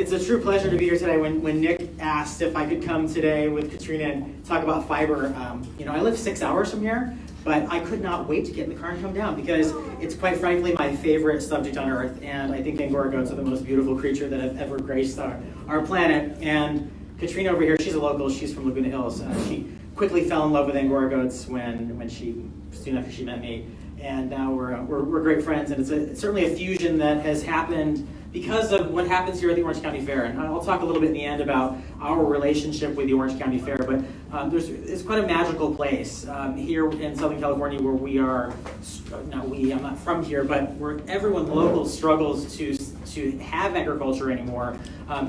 it's a true pleasure to be here today. When Nick asked if I could come today with Katrina and talk about fiber, I live 6 hours from here, but I could not wait to get in the car and come down because it's quite frankly my favorite subject on earth, and I think Angora goats are the most beautiful creature that have ever graced our planet. And Katrina over here, she's a local. She's from Laguna Hills. She quickly fell in love with Angora goats soon after she met me, and now we're great friends. And it's certainly a fusion that has happened because of what happens here at the Orange County Fair. And I'll talk a little bit in the end about our relationship with the Orange County Fair, but it's quite a magical place here in Southern California where we are, I'm not from here, but where everyone local struggles to have agriculture anymore.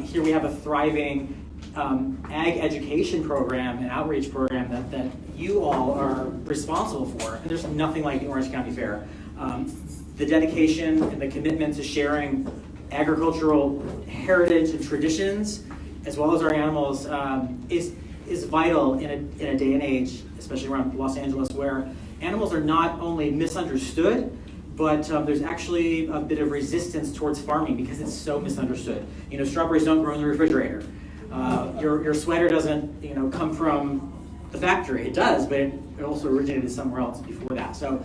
Here we have a thriving ag education program and outreach program that you all are responsible for. And there's nothing like the Orange County Fair. The dedication and the commitment to sharing agricultural heritage and traditions, as well as our animals, is vital in a day and age, especially around Los Angeles, where animals are not only misunderstood, but there's actually a bit of resistance towards farming because it's so misunderstood. Strawberries don't grow in the refrigerator. Your sweater doesn't, come from the factory. It does, but it also originated somewhere else before that. So.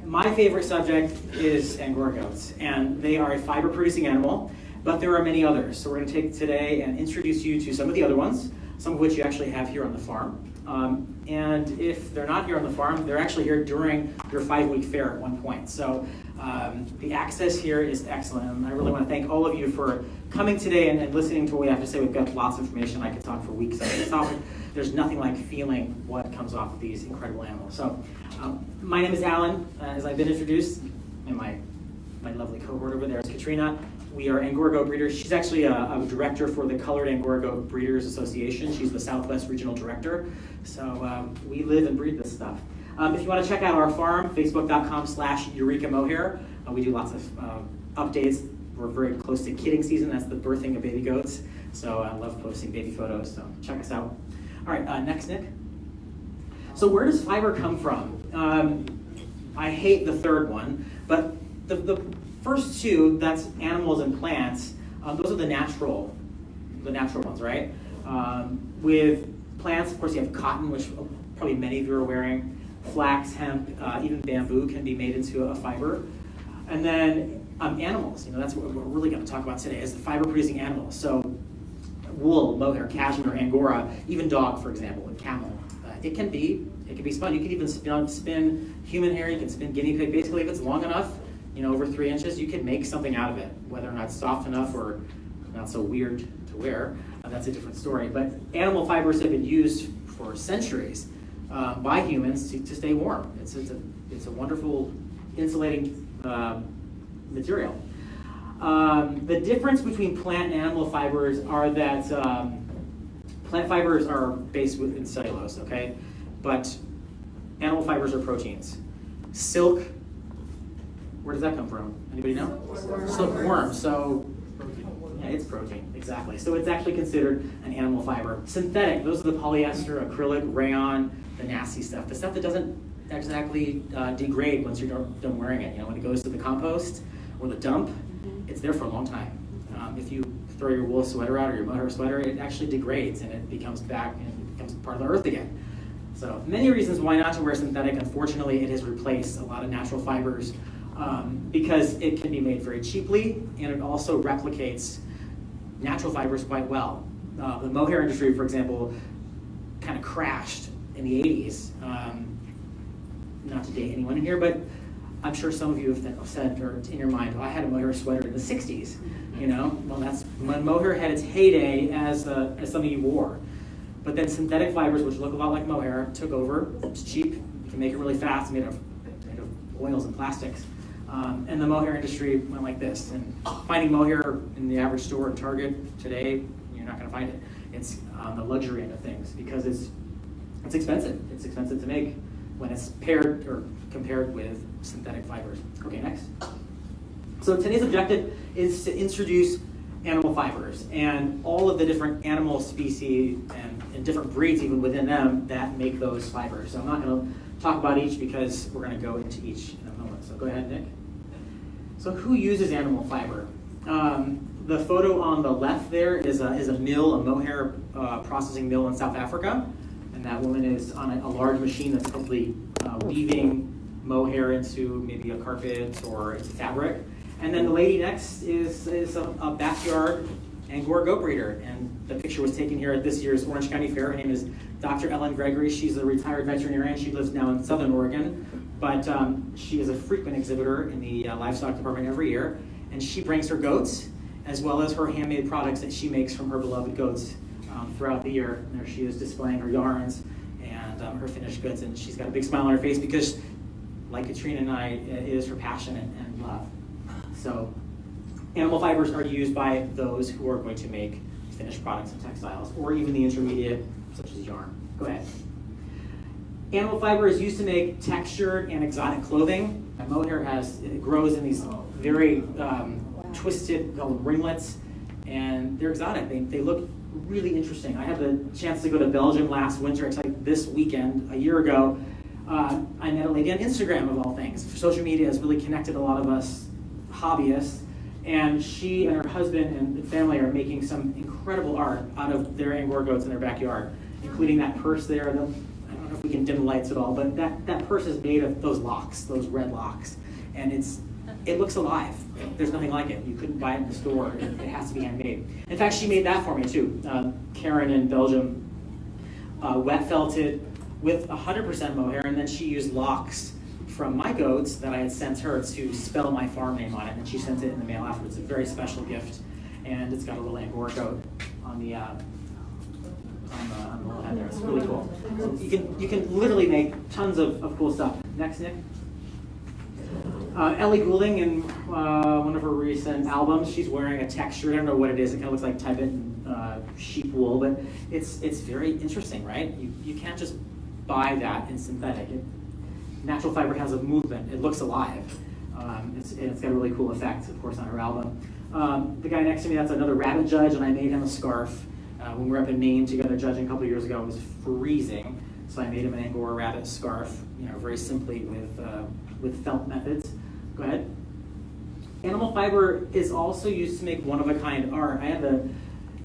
My favorite subject is Angora goats, and they are a fiber-producing animal, but there are many others. So we're going to take today and introduce you to some of the other ones, some of which you actually have here on the farm. And if they're not here on the farm, they're actually here during your 5-week fair at one point. So the access here is excellent, and I really want to thank all of you for coming today and listening to what we have to say. We've got lots of information. I could talk for weeks on this topic. There's nothing like feeling what comes off of these incredible animals. So my name is Allen, as I've been introduced, and my lovely cohort over there is Katrina. We are Angora Goat breeders. She's actually a director for the Colored Angora Goat Breeders Association. She's the Southwest Regional Director. So we live and breed this stuff. If you want to check out our farm, facebook.com/Eureka Mohair. We do lots of updates. We're very close to kidding season. That's the birthing of baby goats. So I love posting baby photos. So check us out. All right, next, Nick. So where does fiber come from? I hate the third one, but the first two, that's animals and plants, those are the natural ones, right? With plants, of course, you have cotton, which probably many of you are wearing, flax, hemp, even bamboo can be made into a fiber. And then animals, that's what we're really going to talk about today, is the fiber-producing animals. So wool, mohair, cashmere, Angora, even dog, for example, and camel. It can be spun. You can even spin human hair. You can spin guinea pig. Basically, if it's long enough, over 3 inches, you can make something out of it. Whether or not it's soft enough or not so weird to wear, that's a different story. But animal fibers have been used for centuries by humans to stay warm. It's a wonderful insulating material. The difference between plant and animal fibers are that plant fibers are based in cellulose, okay? But animal fibers are proteins. Silk, where does that come from? Anybody know? Silkworm. So, yeah, it's protein, exactly. So it's actually considered an animal fiber. Synthetic, those are the polyester, acrylic, rayon, the nasty stuff. The stuff that doesn't exactly degrade once you're done wearing it. When it goes to the compost or the dump, it's there for a long time. If you throw your wool sweater out or your mohair sweater, it actually degrades and it becomes back and it becomes part of the earth again. So many reasons why not to wear synthetic. Unfortunately, it has replaced a lot of natural fibers because it can be made very cheaply and it also replicates natural fibers quite well. The mohair industry, for example, kind of crashed in the 80s. Not to date anyone in here, but I'm sure some of you have said, or in your mind, I had a mohair sweater in the 60s. Well, that's when mohair had its heyday as something you wore. But then synthetic fibers, which look a lot like mohair, took over. It's cheap. You can make it really fast, made of oils and plastics. And the mohair industry went like this. And finding mohair in the average store at Target today, you're not going to find it. It's on the luxury end of things because it's expensive. It's expensive to make when it's paired or compared with synthetic fibers. Okay, next. So today's objective is to introduce animal fibers and all of the different animal species and different breeds even within them that make those fibers. So I'm not going to talk about each because we're going to go into each in a moment. So go ahead, Nick. So who uses animal fiber? The photo on the left there is a mill, a mohair processing mill in South Africa. And that woman is on a large machine that's probably weaving mohair into maybe a carpet or into fabric. And then the lady next is a backyard Angora goat breeder. And the picture was taken here at this year's Orange County Fair. Her name is Dr. Ellen Gregory. She's a retired veterinarian. She lives now in Southern Oregon. But she is a frequent exhibitor in the livestock department every year. And she brings her goats, as well as her handmade products that she makes from her beloved goats throughout the year. And there she is displaying her yarns and her finished goods. And she's got a big smile on her face because, like Katrina and I, it is her passion and love. So animal fibers are used by those who are going to make finished products and textiles, or even the intermediate, such as yarn. Go ahead. Animal fiber is used to make textured and exotic clothing. And mohair it grows in these very twisted, called ringlets, and they're exotic. They look really interesting. I had the chance to go to Belgium last winter, actually this weekend, a year ago. I met a lady on Instagram, of all things. Social media has really connected a lot of us hobbyists, and she and her husband and family are making some incredible art out of their Angora goats in their backyard, including that purse there. I don't know if we can dim the lights at all, but that purse is made of those locks, those red locks, and it looks alive. There's nothing like it. You couldn't buy it in the store. It has to be handmade. In fact, she made that for me too. Karen in Belgium wet felted with 100% mohair, and then she used locks from my goats that I had sent her to spell my farm name on it, and she sent it in the mail afterwards. It's a very special gift, and it's got a little Angora goat on the little head there. It's really cool. So you can literally make tons of cool stuff. Next, Nick. Ellie Goulding, in one of her recent albums, she's wearing a texture. I don't know what it is. It kind of looks like Tibetan sheep wool, but it's very interesting, right? You can't just buy that in synthetic. Natural fiber has a movement. It looks alive. It's got a really cool effect, of course, on her album. The guy next to me, that's another rabbit judge, and I made him a scarf. When we were up in Maine together judging a couple years ago, it was freezing, so I made him an Angora rabbit scarf, very simply with felt methods. Go ahead. Animal fiber is also used to make one-of-a-kind art. I had the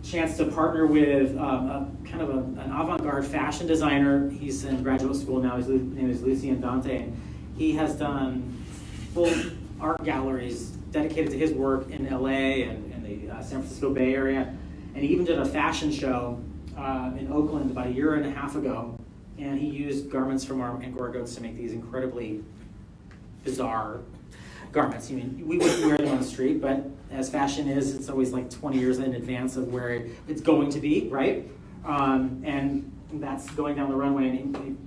chance to partner with an avant-garde fashion designer. He's in graduate school now. His name is Lucien Dante. And he has done full art galleries dedicated to his work in LA and the San Francisco Bay Area. And he even did a fashion show in Oakland about a year and a half ago. And he used garments from our Angora goats to make these incredibly bizarre garments. We wouldn't wear them on the street, but as fashion is, it's always like 20 years in advance of where it's going to be, right? And that's going down the runway, and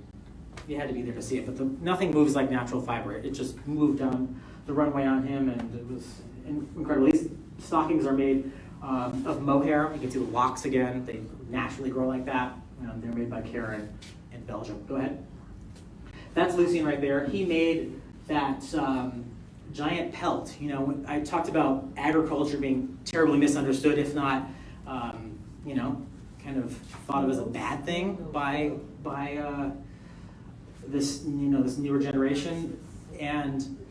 you had to be there to see it. But nothing moves like natural fiber. It just moved down the runway on him, and it was incredible. These stockings are made of mohair. You can see the locks again. They naturally grow like that. They're made by Karen in Belgium. Go ahead. That's Lucien right there. He made that giant pelt. I talked about agriculture being terribly misunderstood, if not, kind of thought of as a bad thing by this newer generation. And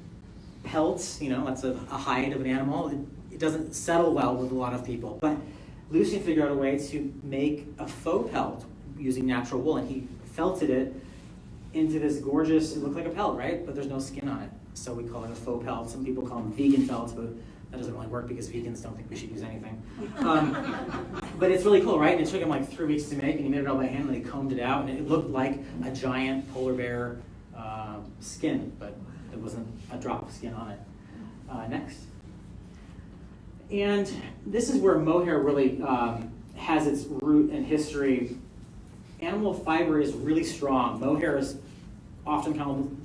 pelts, that's a hide of an animal. It doesn't settle well with a lot of people. But Lucien figured out a way to make a faux pelt using natural wool, and he felted it into this gorgeous, it looked like a pelt, right? But there's no skin on it. So we call it a faux pelt. Some people call them vegan felts, but that doesn't really work because vegans don't think we should use anything. But it's really cool, right? And it took him like 3 weeks to make, and he made it all by hand, and he combed it out, and it looked like a giant polar bear skin, but there wasn't a drop of skin on it. Next. And this is where mohair really has its root and history. Animal fiber is really strong. Mohair is often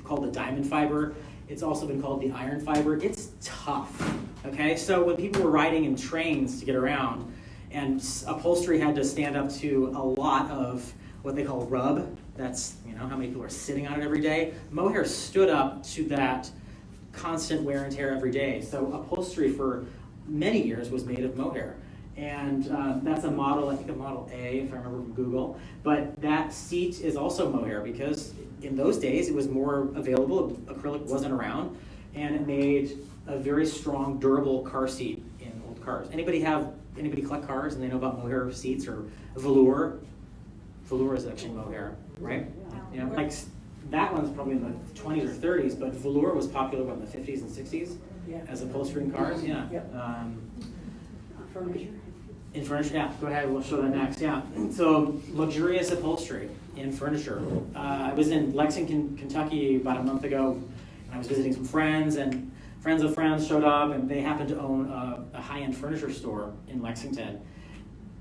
called the diamond fiber. It's also been called the iron fiber. It's tough, okay? So when people were riding in trains to get around, and upholstery had to stand up to a lot of what they call rub, that's how many people are sitting on it every day, mohair stood up to that constant wear and tear every day. So upholstery for many years was made of mohair. And that's a model, I think a Model A, if I remember from Google. But that seat is also mohair because in those days it was more available. Acrylic wasn't around, and it made a very strong, durable car seat in old cars. Anybody collect cars and they know about mohair seats or velour? Velour is actually mohair, right? You know, like that one's probably in the 20s or 30s, but velour was popular in the 50s and 60s as upholstery in cars. Yeah. Furniture. In furniture, yeah. Go ahead. We'll show that next. Yeah. So luxurious upholstery in furniture. I was in Lexington, Kentucky about a month ago, and I was visiting some friends, and friends of friends showed up, and they happened to own a high-end furniture store in Lexington.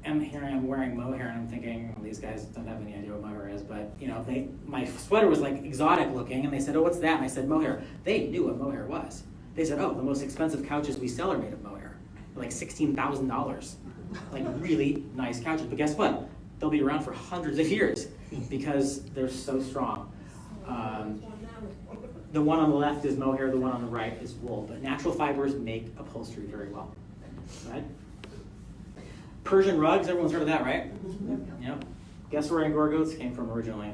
And here I am wearing mohair, and I'm thinking, well, these guys don't have any idea what mohair is, but you know, my sweater was like exotic looking, and they said, "Oh, what's that?" And I said, "Mohair." They knew what mohair was. They said, "Oh, the most expensive couches we sell are made of mohair, like $16,000, like really nice couches." But guess what? They'll be around for hundreds of years because they're so strong. The one on the left is mohair, the one on the right is wool, but natural fibers make upholstery very well. Go ahead. Persian rugs, everyone's heard of that, right? Yep. Guess where Angora Goats came from originally?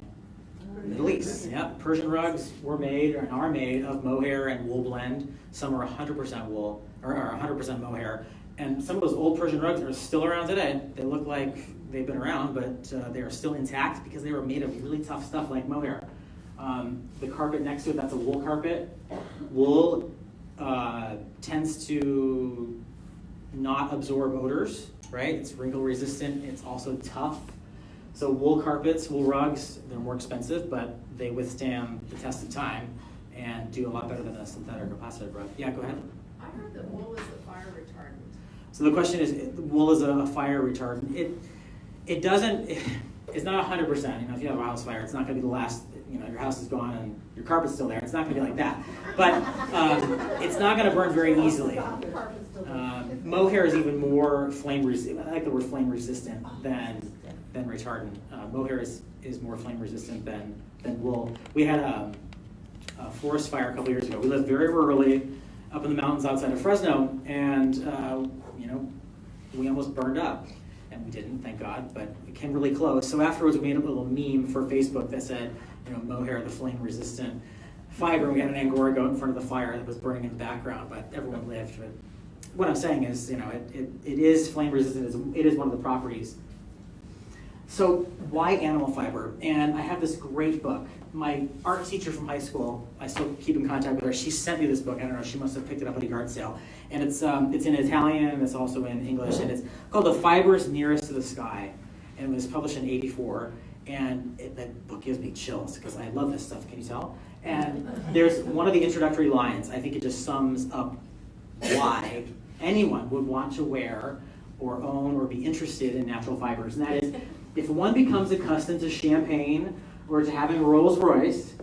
Middle East. Yep. Persian rugs were made and are made of mohair and wool blend. Some are 100% wool or 100% mohair. And some of those old Persian rugs are still around today. They look like they've been around, but they are still intact because they were made of really tough stuff like mohair. The carpet next to it, that's a wool carpet. Wool tends to not absorb odors, right? It's wrinkle resistant, it's also tough. So wool carpets, wool rugs, they're more expensive, but they withstand the test of time and do a lot better than a synthetic or plastic rug. Yeah, go ahead. I heard that wool is a fire retardant. So the question is, wool is a fire retardant. It doesn't, it's not 100%. You know, if you have a house fire, it's not going to be the last, you know, your house is gone and your carpet's still there. It's not going to be like that. But it's not going to burn very easily. Mohair is even more flame resistant. I like the word flame resistant than retardant. Mohair is more flame resistant than wool. We had a forest fire a couple years ago. We lived very rurally up in the mountains outside of Fresno, and you know, we almost burned up. And we didn't, thank God, but it came really close. So afterwards, we made a little meme for Facebook that said, you know, mohair, the flame-resistant fiber. We had an Angora goat in front of the fire that was burning in the background, but everyone lived. But what I'm saying is, you know, it is flame-resistant. It is one of the properties. So why animal fiber? And I have this great book. My art teacher from high school, I still keep in contact with her. She sent me this book. I don't know, she must have picked it up at a yard sale. And it's in Italian, it's also in English, and it's called The Fibers Nearest to the Sky. And it was published in '84. And that book gives me chills because I love this stuff, can you tell? And there's one of the introductory lines, I think it just sums up why anyone would want to wear or own or be interested in natural fibers. And that is, if one becomes accustomed to champagne or to having a Rolls Royce,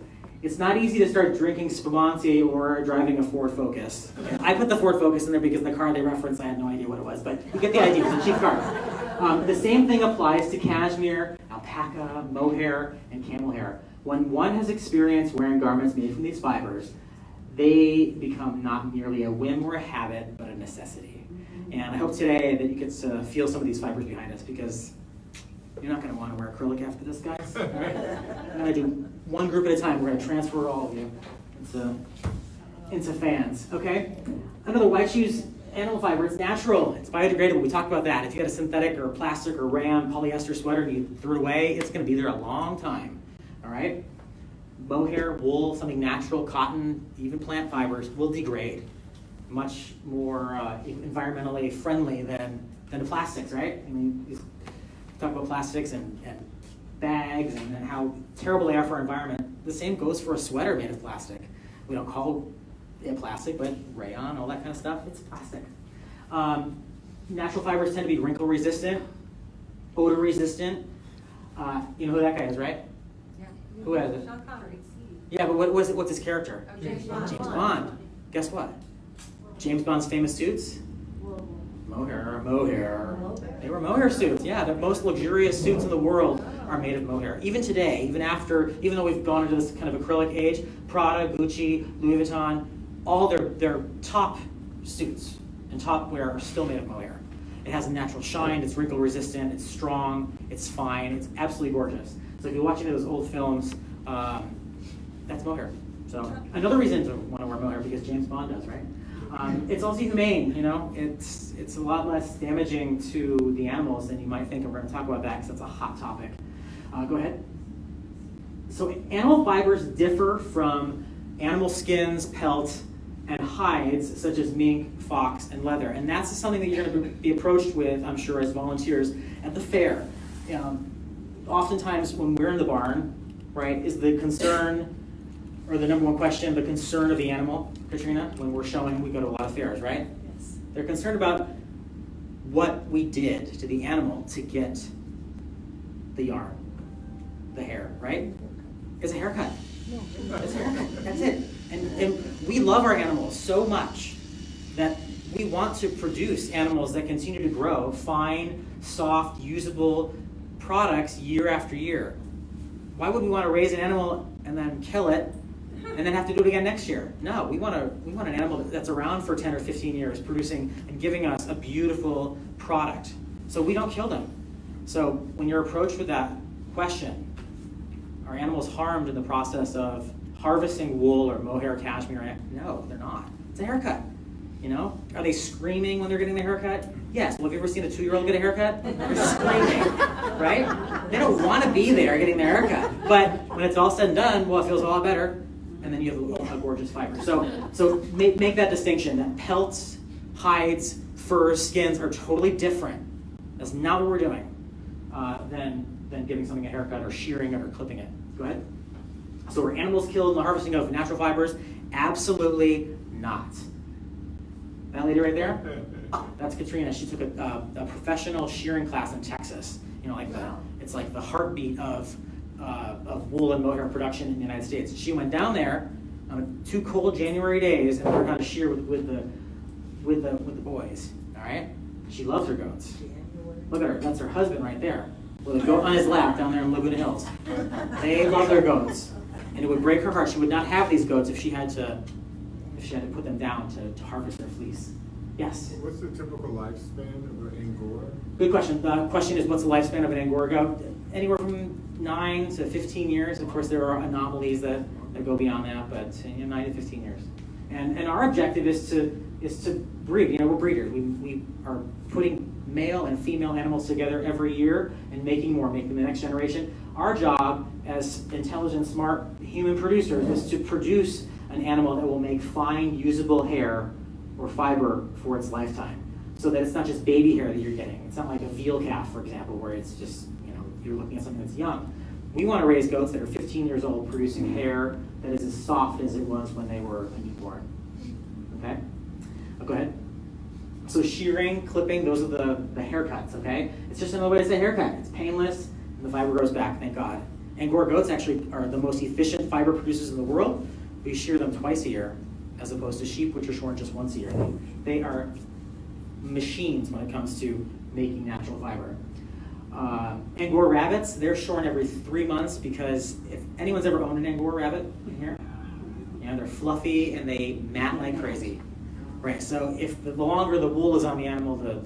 it's not easy to start drinking Spumante or driving a Ford Focus. Okay. I put the Ford Focus in there because the car they referenced, I had no idea what it was, but you get the idea, it's a cheap car. The same thing applies to cashmere, alpaca, mohair, and camel hair. When one has experienced wearing garments made from these fibers, they become not merely a whim or a habit, but a necessity. And I hope today that you get to feel some of these fibers behind us, because you're not going to want to wear acrylic after this, guys. All right? I'm going to do one group at a time. We're going to transfer all of you into fans, okay? Another, why choose animal fiber? It's natural. It's biodegradable. We talked about that. If you had a synthetic or plastic or rayon polyester sweater and you threw it away, it's going to be there a long time, all right? Mohair, wool, something natural, cotton, even plant fibers will degrade much more environmentally friendly than the plastics, right? I mean, you talk about plastics and bags and how terrible they are for our environment. The same goes for a sweater made of plastic. We don't call it plastic, but rayon, all that kind of stuff, it's plastic. Natural fibers tend to be wrinkle resistant, odor resistant. You know who that guy is, right? Yeah. Who has it? Sean Connery. Yeah, but what's his character? Oh, James Bond. James Bond. Guess what? James Bond's famous suits? Mohair. They were mohair suits. Yeah, the most luxurious suits in the world are made of mohair. Even today, even though we've gone into this kind of acrylic age, Prada, Gucci, Louis Vuitton, all their top suits and top wear are still made of mohair. It has a natural shine, it's wrinkle resistant, it's strong, it's fine, it's absolutely gorgeous. So if you're watching those old films, that's mohair. So another reason to want to wear mohair, because James Bond does, right? It's also humane, you know. It's a lot less damaging to the animals than you might think, and we're going to talk about that because it's a hot topic. Go ahead. So animal fibers differ from animal skins, pelts, and hides, such as mink, fox, and leather. And that's something that you're going to be approached with, I'm sure, as volunteers at the fair. Oftentimes when we're in the barn, right, is the concern, or the number one question, the concern of the animal, Katrina, when we're showing, we go to a lot of fairs, right? Yes. They're concerned about what we did to the animal to get the yarn, the hair, right? It's a haircut. It's a haircut. That's it. And we love our animals so much that we want to produce animals that continue to grow fine, soft, usable products year after year. Why would we want to raise an animal and then kill it and then have to do it again next year? No, we want an animal that's around for 10 or 15 years, producing and giving us a beautiful product. So we don't kill them. So when you're approached with that question, are animals harmed in the process of harvesting wool or mohair, cashmere? No, they're not. It's a haircut. You know, are they screaming when they're getting their haircut? Yes. Well, have you ever seen a 2-year-old get a haircut? They're screaming, right? They don't want to be there getting their haircut. But when it's all said and done, well, it feels a lot better, and then you have a gorgeous fiber. So make that distinction that pelts, hides, furs, skins are totally different. That's not what we're doing than giving something a haircut or shearing it or clipping it. Go ahead. So were animals killed in the harvesting of natural fibers? Absolutely not. That lady right there? That's Katrina. She took a professional shearing class in Texas. You know, it's like the heartbeat of wool and mohair production in the United States. She went down there on 2 cold January days and learned how to shear with the boys. All right. She loves her goats. Look at her. That's her husband right there, with a goat on his lap down there in Laguna Hills. They love their goats, and it would break her heart. She would not have these goats if she had to put them down to harvest their fleece. Yes? What's the typical lifespan of an Angora? Good question. The question is, what's the lifespan of an Angora goat? Anywhere from 9 to 15 years. Of course, there are anomalies that go beyond that, but 9 to 15 years. And our objective is to breed. You know, we're breeders. We are putting male and female animals together every year and making the next generation. Our job as intelligent, smart human producers is to produce an animal that will make fine, usable hair or fiber for its lifetime, so that it's not just baby hair that you're getting. It's not like a veal calf, for example, where it's just, you know, you're looking at something that's young. We want to raise goats that are 15 years old, producing hair that is as soft as it was when they were a newborn. Okay? Go ahead. So shearing, clipping, those are the haircuts, okay? It's just another way to say haircut. It's painless, and the fiber grows back, thank God. Angora goats actually are the most efficient fiber producers in the world. We shear them twice a year, as opposed to sheep, which are shorn just once a year. They are machines when it comes to making natural fiber. Angora rabbits, they're shorn every 3 months because if anyone's ever owned an Angora rabbit in here, you know, they're fluffy and they mat like crazy. Right, so if the longer the wool is on the animal, the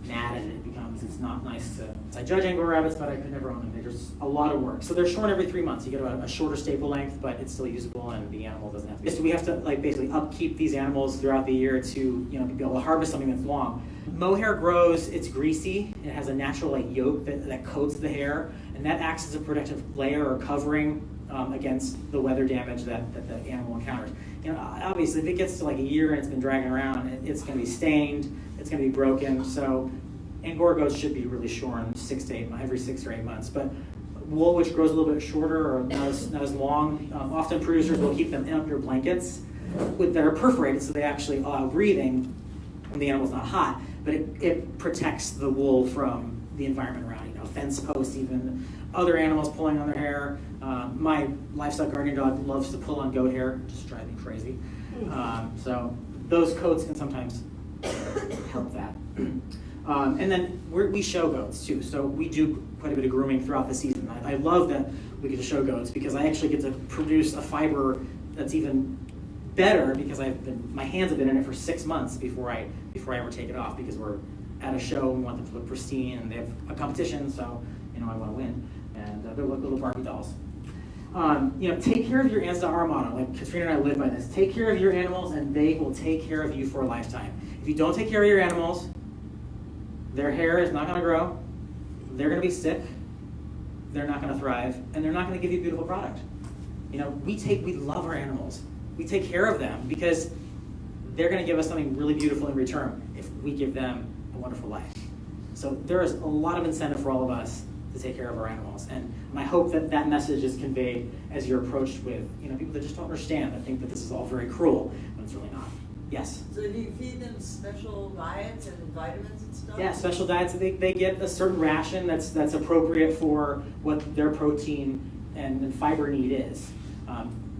matted it becomes. It's not nice to. I judge Angora rabbits, but I could never own them. They're just a lot of work. So they're shorn every 3 months. You get a shorter staple length, but it's still usable, and the animal doesn't have to. So we have to basically upkeep these animals throughout the year to be able to harvest something that's long. Mohair grows. It's greasy. It has a natural yolk that coats the hair, and that acts as a protective layer or covering against the weather damage that the animal encounters. You know, obviously, if it gets to a year and it's been dragging around, it's going to be stained. It's going to be broken. So Angora goats should be really shorn every 6 or 8 months. But wool, which grows a little bit shorter or not as long, often producers will keep them in under blankets that are perforated, so they actually allow breathing when the animal's not hot. But it protects the wool from the environment around. Fence posts, even other animals pulling on their hair. My livestock guardian dog loves to pull on goat hair, just drive me crazy. So those coats can sometimes help that. And then we show goats too, so we do quite a bit of grooming throughout the season. I love that we get to show goats because I actually get to produce a fiber that's even better because my hands have been in it for 6 months before I ever take it off, because we're at a show, we want them to look pristine, and they have a competition, so I want to win. And they're like little Barbie dolls. Take care of your animals. Our motto, like Katrina and I live by this. Take care of your animals, and they will take care of you for a lifetime. If you don't take care of your animals, their hair is not going to grow. They're going to be sick. They're not going to thrive, and they're not going to give you a beautiful product. We love our animals. We take care of them because they're going to give us something really beautiful in return if we give them a wonderful life. So there is a lot of incentive for all of us to take care of our animals, and I hope that that message is conveyed as you're approached with people that just don't understand, that think that this is all very cruel, but it's really not. Yes? So do you feed them special diets and vitamins and stuff? Yeah, special diets. They get a certain ration that's appropriate for what their protein and fiber need is.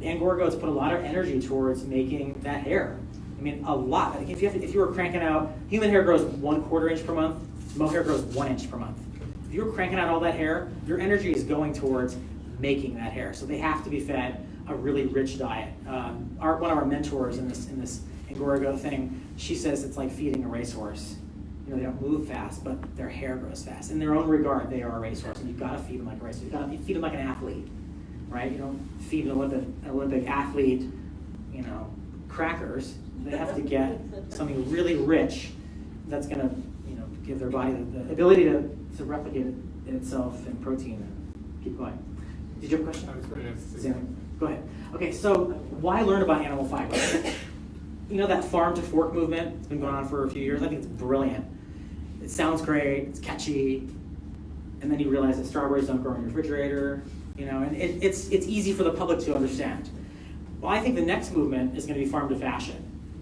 Angora goats put a lot of energy towards making that hair. I mean, a lot. If you were cranking out, human hair grows 1/4 inch per month. Mohair grows 1 inch per month. If you were cranking out all that hair, your energy is going towards making that hair. So they have to be fed a really rich diet. One of our mentors in this Angora goat thing, she says it's like feeding a racehorse. They don't move fast, but their hair grows fast. In their own regard, they are a racehorse, and you've got to feed them like a racehorse. You've got to feed them like an athlete, right? You don't feed an Olympic athlete, crackers. They have to get something really rich that's going to, give their body the ability to replicate itself in protein and keep going. Did you have a question? I was going to ask. Go ahead. Okay, so why learn about animal fiber? That farm to fork movement has been going on for a few years. I think it's brilliant. It sounds great, it's catchy, and then you realize that strawberries don't grow in your refrigerator, and it's easy for the public to understand. Well, I think the next movement is going to be farm to fashion.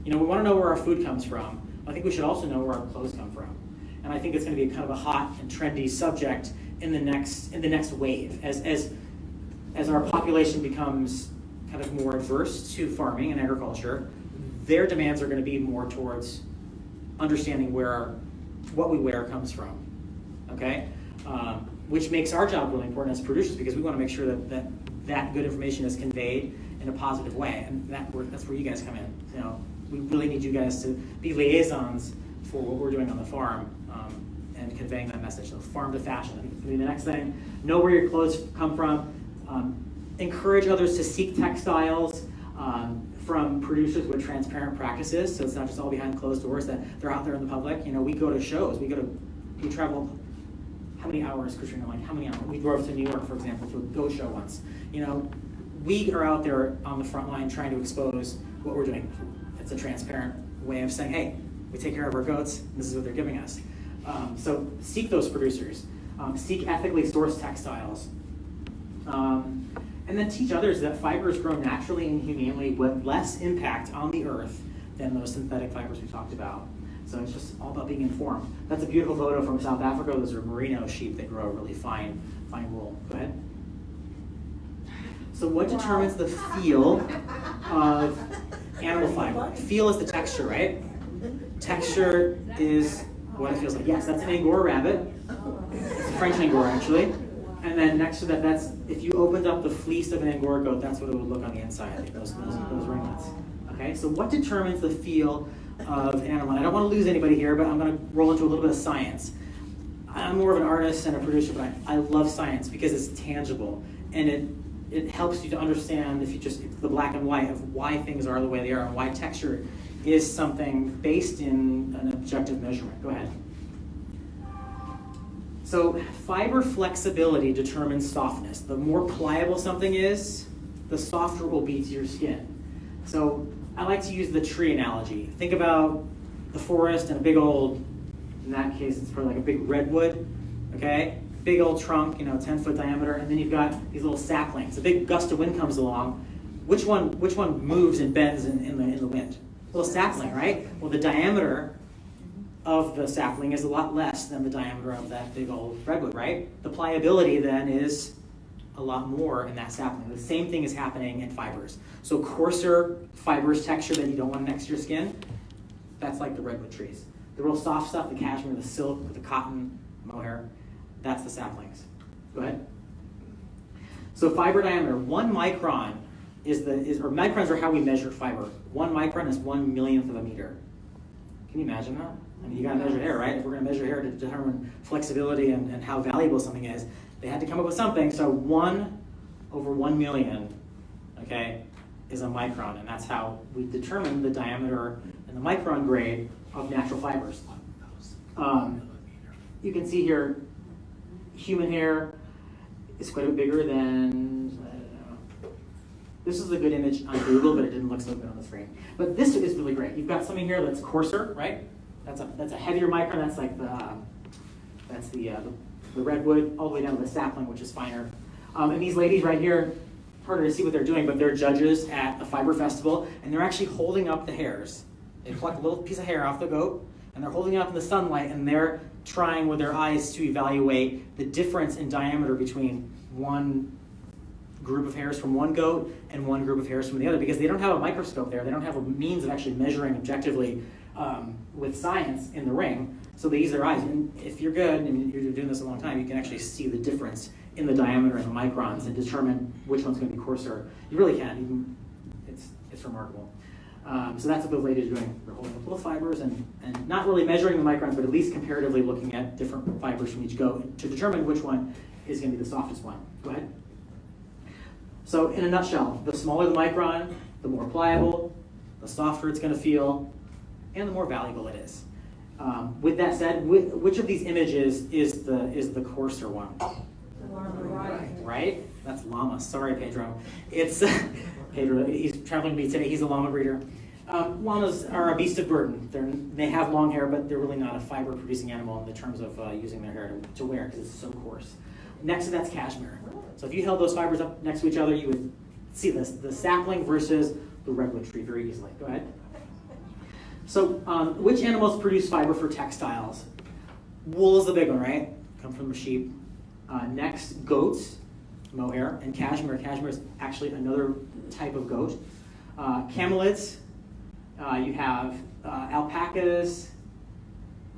We want to know where our food comes from. I think we should also know where our clothes come from. And I think it's going to be kind of a hot and trendy subject in the next wave as our population becomes kind of more adverse to farming and agriculture. Their demands are going to be more towards understanding where what we wear comes from. Okay, which makes our job really important as producers because we want to make sure that good information is conveyed in a positive way, and that's where you guys come in. We really need you guys to be liaisons for what we're doing on the farm and conveying that message. So farm to fashion, I think it's going to be the next thing. Know where your clothes come from. Encourage others to seek textiles from producers with transparent practices. So it's not just all behind closed doors, that they're out there in the public. We go to shows. We travel. How many hours, Katrina? How many hours? We drove to New York, for example, to a goat show once. We are out there on the front line trying to expose what we're doing. It's a transparent way of saying, hey, we take care of our goats, and this is what they're giving us. So seek those producers. Seek ethically sourced textiles. And then teach others that fibers grow naturally and humanely with less impact on the earth than those synthetic fibers we talked about. So it's just all about being informed. That's a beautiful photo from South Africa. Those are merino sheep that grow really fine wool. Go ahead. So what determines the feel of animal fiber? Feel is the texture, right? Texture is what it feels like. Yes, that's an Angora rabbit. It's a French Angora, actually. And then next to that, that's if you opened up the fleece of an Angora goat, that's what it would look on the inside, those ringlets. Okay, so what determines the feel of an animal? And I don't want to lose anybody here, but I'm going to roll into a little bit of science. I'm more of an artist and a producer, but I love science because it's tangible, and it helps you to understand it's the black and white of why things are the way they are and why texture is something based in an objective measurement. Go ahead. So fiber flexibility determines softness. The more pliable something is, the softer it will be to your skin. So I like to use the tree analogy. Think about the forest and a big old, in that case it's probably like a big redwood, okay? Big old trunk, 10-foot diameter, and then you've got these little saplings. A big gust of wind comes along. Which one moves and bends in the wind? A little sapling, right? Well, the diameter of the sapling is a lot less than the diameter of that big old redwood, right? The pliability then is a lot more in that sapling. The same thing is happening in fibers. So coarser fibrous texture that you don't want next to your skin, that's like the redwood trees. The real soft stuff, the cashmere, the silk, the cotton, mohair, that's the saplings. Go ahead. So fiber diameter, 1 micron or microns are how we measure fiber. 1 micron is 1/1,000,000th of a meter. Can you imagine that? I mean, you gotta measure hair, right? If we're gonna measure hair to determine flexibility and how valuable something is, they had to come up with something. So 1 over 1 million, okay, is a micron, and that's how we determine the diameter and the micron grade of natural fibers. You can see here, human hair is quite a bit bigger than, I don't know. This is a good image on Google, but it didn't look so good on the screen. But this is really great. You've got something here that's coarser, right? That's a heavier micron. That's like the redwood all the way down to the sapling, which is finer. And these ladies right here, harder to see what they're doing, but they're judges at a fiber festival, and they're actually holding up the hairs. They pluck a little piece of hair off the goat, and they're holding it up in the sunlight, and they're trying with their eyes to evaluate the difference in diameter between one group of hairs from one goat and one group of hairs from the other, because they don't have a microscope there. They don't have a means of actually measuring objectively with science in the ring, so they use their eyes. And if you're good, and you're doing this a long time, you can actually see the difference in the diameter and the microns and determine which one's going to be coarser. You really can. It's remarkable. So that's what those ladies are doing. They're holding up little fibers and not really measuring the microns, but at least comparatively looking at different fibers from each goat to determine which one is going to be the softest one. Go ahead. So in a nutshell, the smaller the micron, the more pliable, the softer it's going to feel, and the more valuable it is. With that said, which of these images is the coarser one? Right? That's llama. Sorry, Pedro. It's Pedro. He's traveling with me today. He's a llama breeder. Llamas are a beast of burden. They have long hair, but they're really not a fiber-producing animal in the terms of using their hair to wear because it's so coarse. Next to that's cashmere. So if you held those fibers up next to each other, you would see this, the sapling versus the redwood tree very easily. Go ahead. So which animals produce fiber for textiles? Wool is the big one, right? Come from the sheep. Next, goats, mohair, and cashmere. Cashmere is actually another type of goat. Camelids, you have alpacas,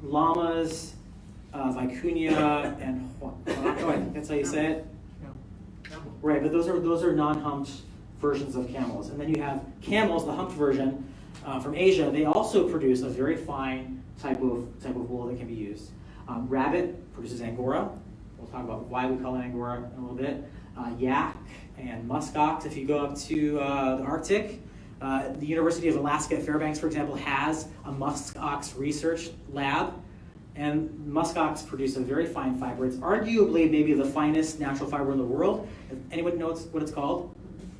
llamas, vicuña, and guanaco. I think that's how you say it. Right, but those are non-humped versions of camels. And then you have camels, the humped version from Asia. They also produce a very fine type of wool that can be used. Rabbit produces Angora. We'll talk about why we call it Angora in a little bit. Yak and musk ox. If you go up to the Arctic, the University of Alaska at Fairbanks, for example, has a musk ox research lab. And musk ox produce a very fine fiber. It's arguably maybe the finest natural fiber in the world. Anyone knows what it's called?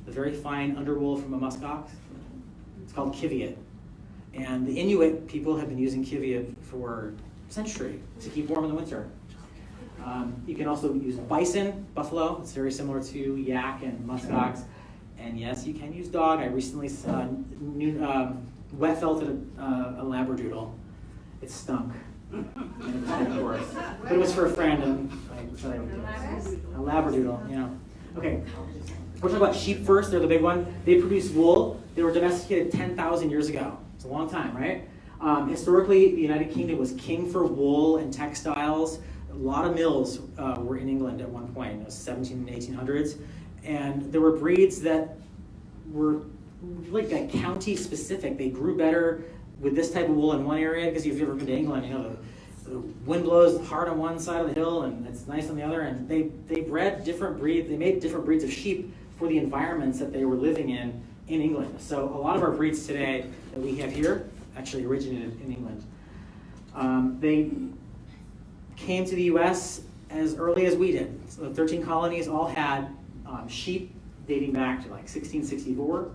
The very fine underwool from a musk ox? It's called kiviot. And the Inuit people have been using kiviot for a century to keep warm in the winter. You can also use bison, buffalo. It's very similar to yak and musk ox. And yes, you can use dog. I recently wet felted a labradoodle. It stunk. And it was but it was for a friend, and I said I would do it. A labradoodle, yeah. Okay, we're talking about sheep first. They're the big one. They produce wool. They were domesticated 10,000 years ago. It's a long time, right? Historically, the United Kingdom was king for wool and textiles. A lot of mills were in England at one point, in the 17 and 1800s. And there were breeds that were like county specific. They grew better with this type of wool in one area, because if you've ever been to England, you know the wind blows hard on one side of the hill and it's nice on the other. And they bred different breeds. They made different breeds of sheep for the environments that they were living in England. So a lot of our breeds today that we have here actually originated in England. They came to the U.S. as early as we did. So the 13 colonies all had sheep dating back to like 1664.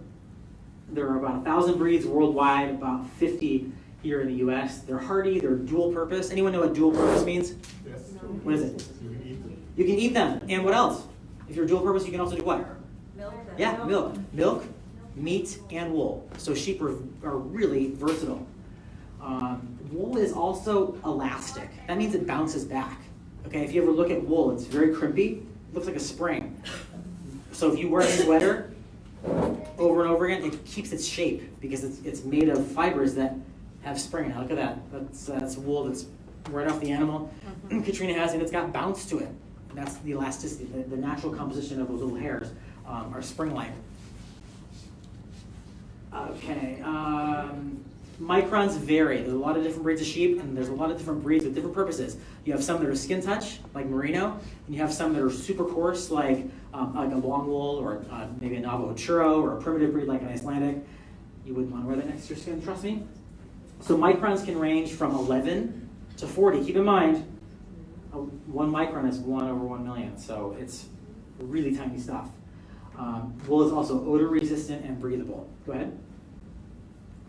There are about 1,000 breeds worldwide, about 50 here in the U.S. They're hardy, they're dual purpose. Anyone know what dual purpose means? Yes. What is it? You can eat them. You can eat them. And what else? If you're dual purpose, you can also do what? Milk. Yeah, milk. Milk, meat, and wool. So sheep are really versatile. Wool is also elastic. That means it bounces back. Okay, if you ever look at wool, it's very crimpy. It looks like a spring. So if you wear a sweater over and over again, it keeps its shape because it's made of fibers that have spring. Now look at that. That's wool that's right off the animal. Katrina has, and it's got bounce to it. And that's the elasticity, the natural composition of those little hairs are spring-like. Okay. Microns vary. There's a lot of different breeds of sheep, and there's a lot of different breeds with different purposes. You have some that are skin touch, like merino, and you have some that are super coarse, like a long wool, or maybe a Navajo churro, or a primitive breed like an Icelandic. You wouldn't want to wear that next to your skin, trust me. So microns can range from 11 to 40. Keep in mind, 1 micron is 1 over 1 million, so it's really tiny stuff. Wool is also odor resistant and breathable. Go ahead.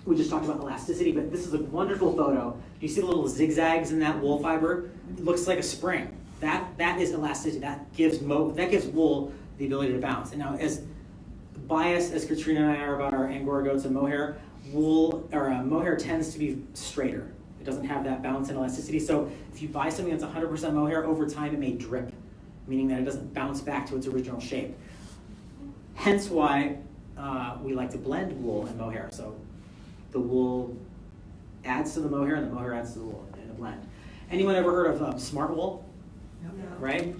We just talked about elasticity, but this is a wonderful photo. You see the little zigzags in that wool fiber? It looks like a spring. That is elasticity. That gives wool the ability to bounce. And now, as biased as Katrina and I are about our Angora Goats and mohair, mohair tends to be straighter. It doesn't have that bounce and elasticity. So if you buy something that's 100% mohair, over time it may drip, meaning that it doesn't bounce back to its original shape. Hence why we like to blend wool and mohair. So the wool adds to the mohair, and the mohair adds to the wool in a blend. Anyone ever heard of smart wool? No. Right?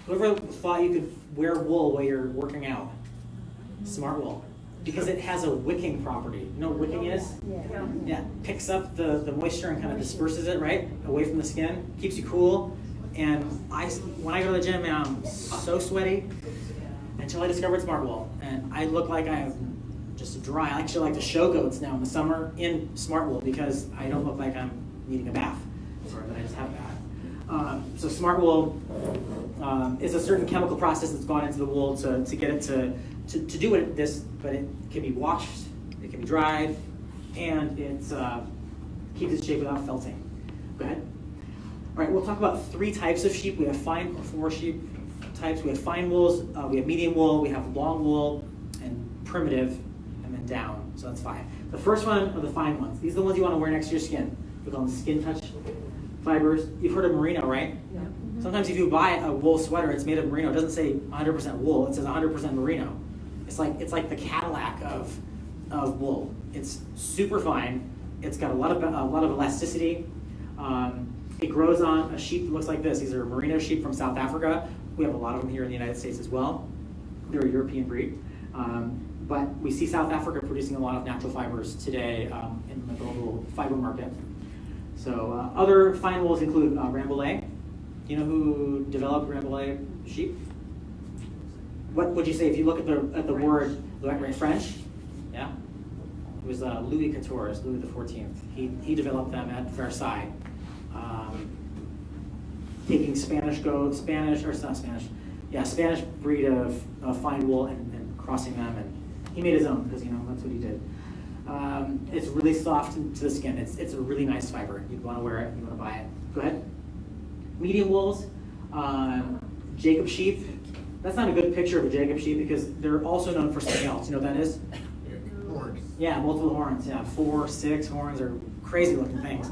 Whoever thought you could wear wool while you're working out? Smart wool. Because it has a wicking property. You know what wicking is? Yeah. Picks up the moisture and kind of disperses it, right? Away from the skin. Keeps you cool. And when I go to the gym, I'm so sweaty until I discovered smart wool. And I look like I'm just dry. I actually like to show goats now in the summer in smart wool because I don't look like I'm needing a bath, or that I just have a bath. So smart wool is a certain chemical process that's gone into the wool to get it to do this, but it can be washed, it can be dried, and it keeps its shape without felting. Go ahead. All right, we'll talk about 3 types of sheep. We have 4 sheep types. We have fine wools, we have medium wool, we have long wool, and primitive, and then down. So that's 5. The first one are the fine ones. These are the ones you want to wear next to your skin. We call them skin touch fibers. You've heard of merino, right? Yeah. Sometimes if you buy a wool sweater, it's made of merino. It doesn't say 100% wool. It says 100% merino. It's like the Cadillac of wool. It's super fine. It's got a lot of elasticity. It grows on a sheep that looks like this. These are merino sheep from South Africa. We have a lot of them here in the United States as well. They're a European breed. But we see South Africa producing a lot of natural fibers today in the global fiber market. So other fine wools include Rambouillet. You know who developed Rambouillet sheep? What would you say if you look at the word French? Yeah, it was Louis XIV, Louis XIV. He developed them at Versailles, taking Spanish breed of fine wool and crossing them, and he made his own because that's what he did. It's really soft to the skin. It's a really nice fiber. You'd want to wear it. You want to buy it. Go ahead. Medium wools, Jacob sheep. That's not a good picture of a Jacob sheep because they're also known for something else. You know what that is? Horns. Yeah, multiple horns. Yeah, 4, 6 horns are crazy looking things.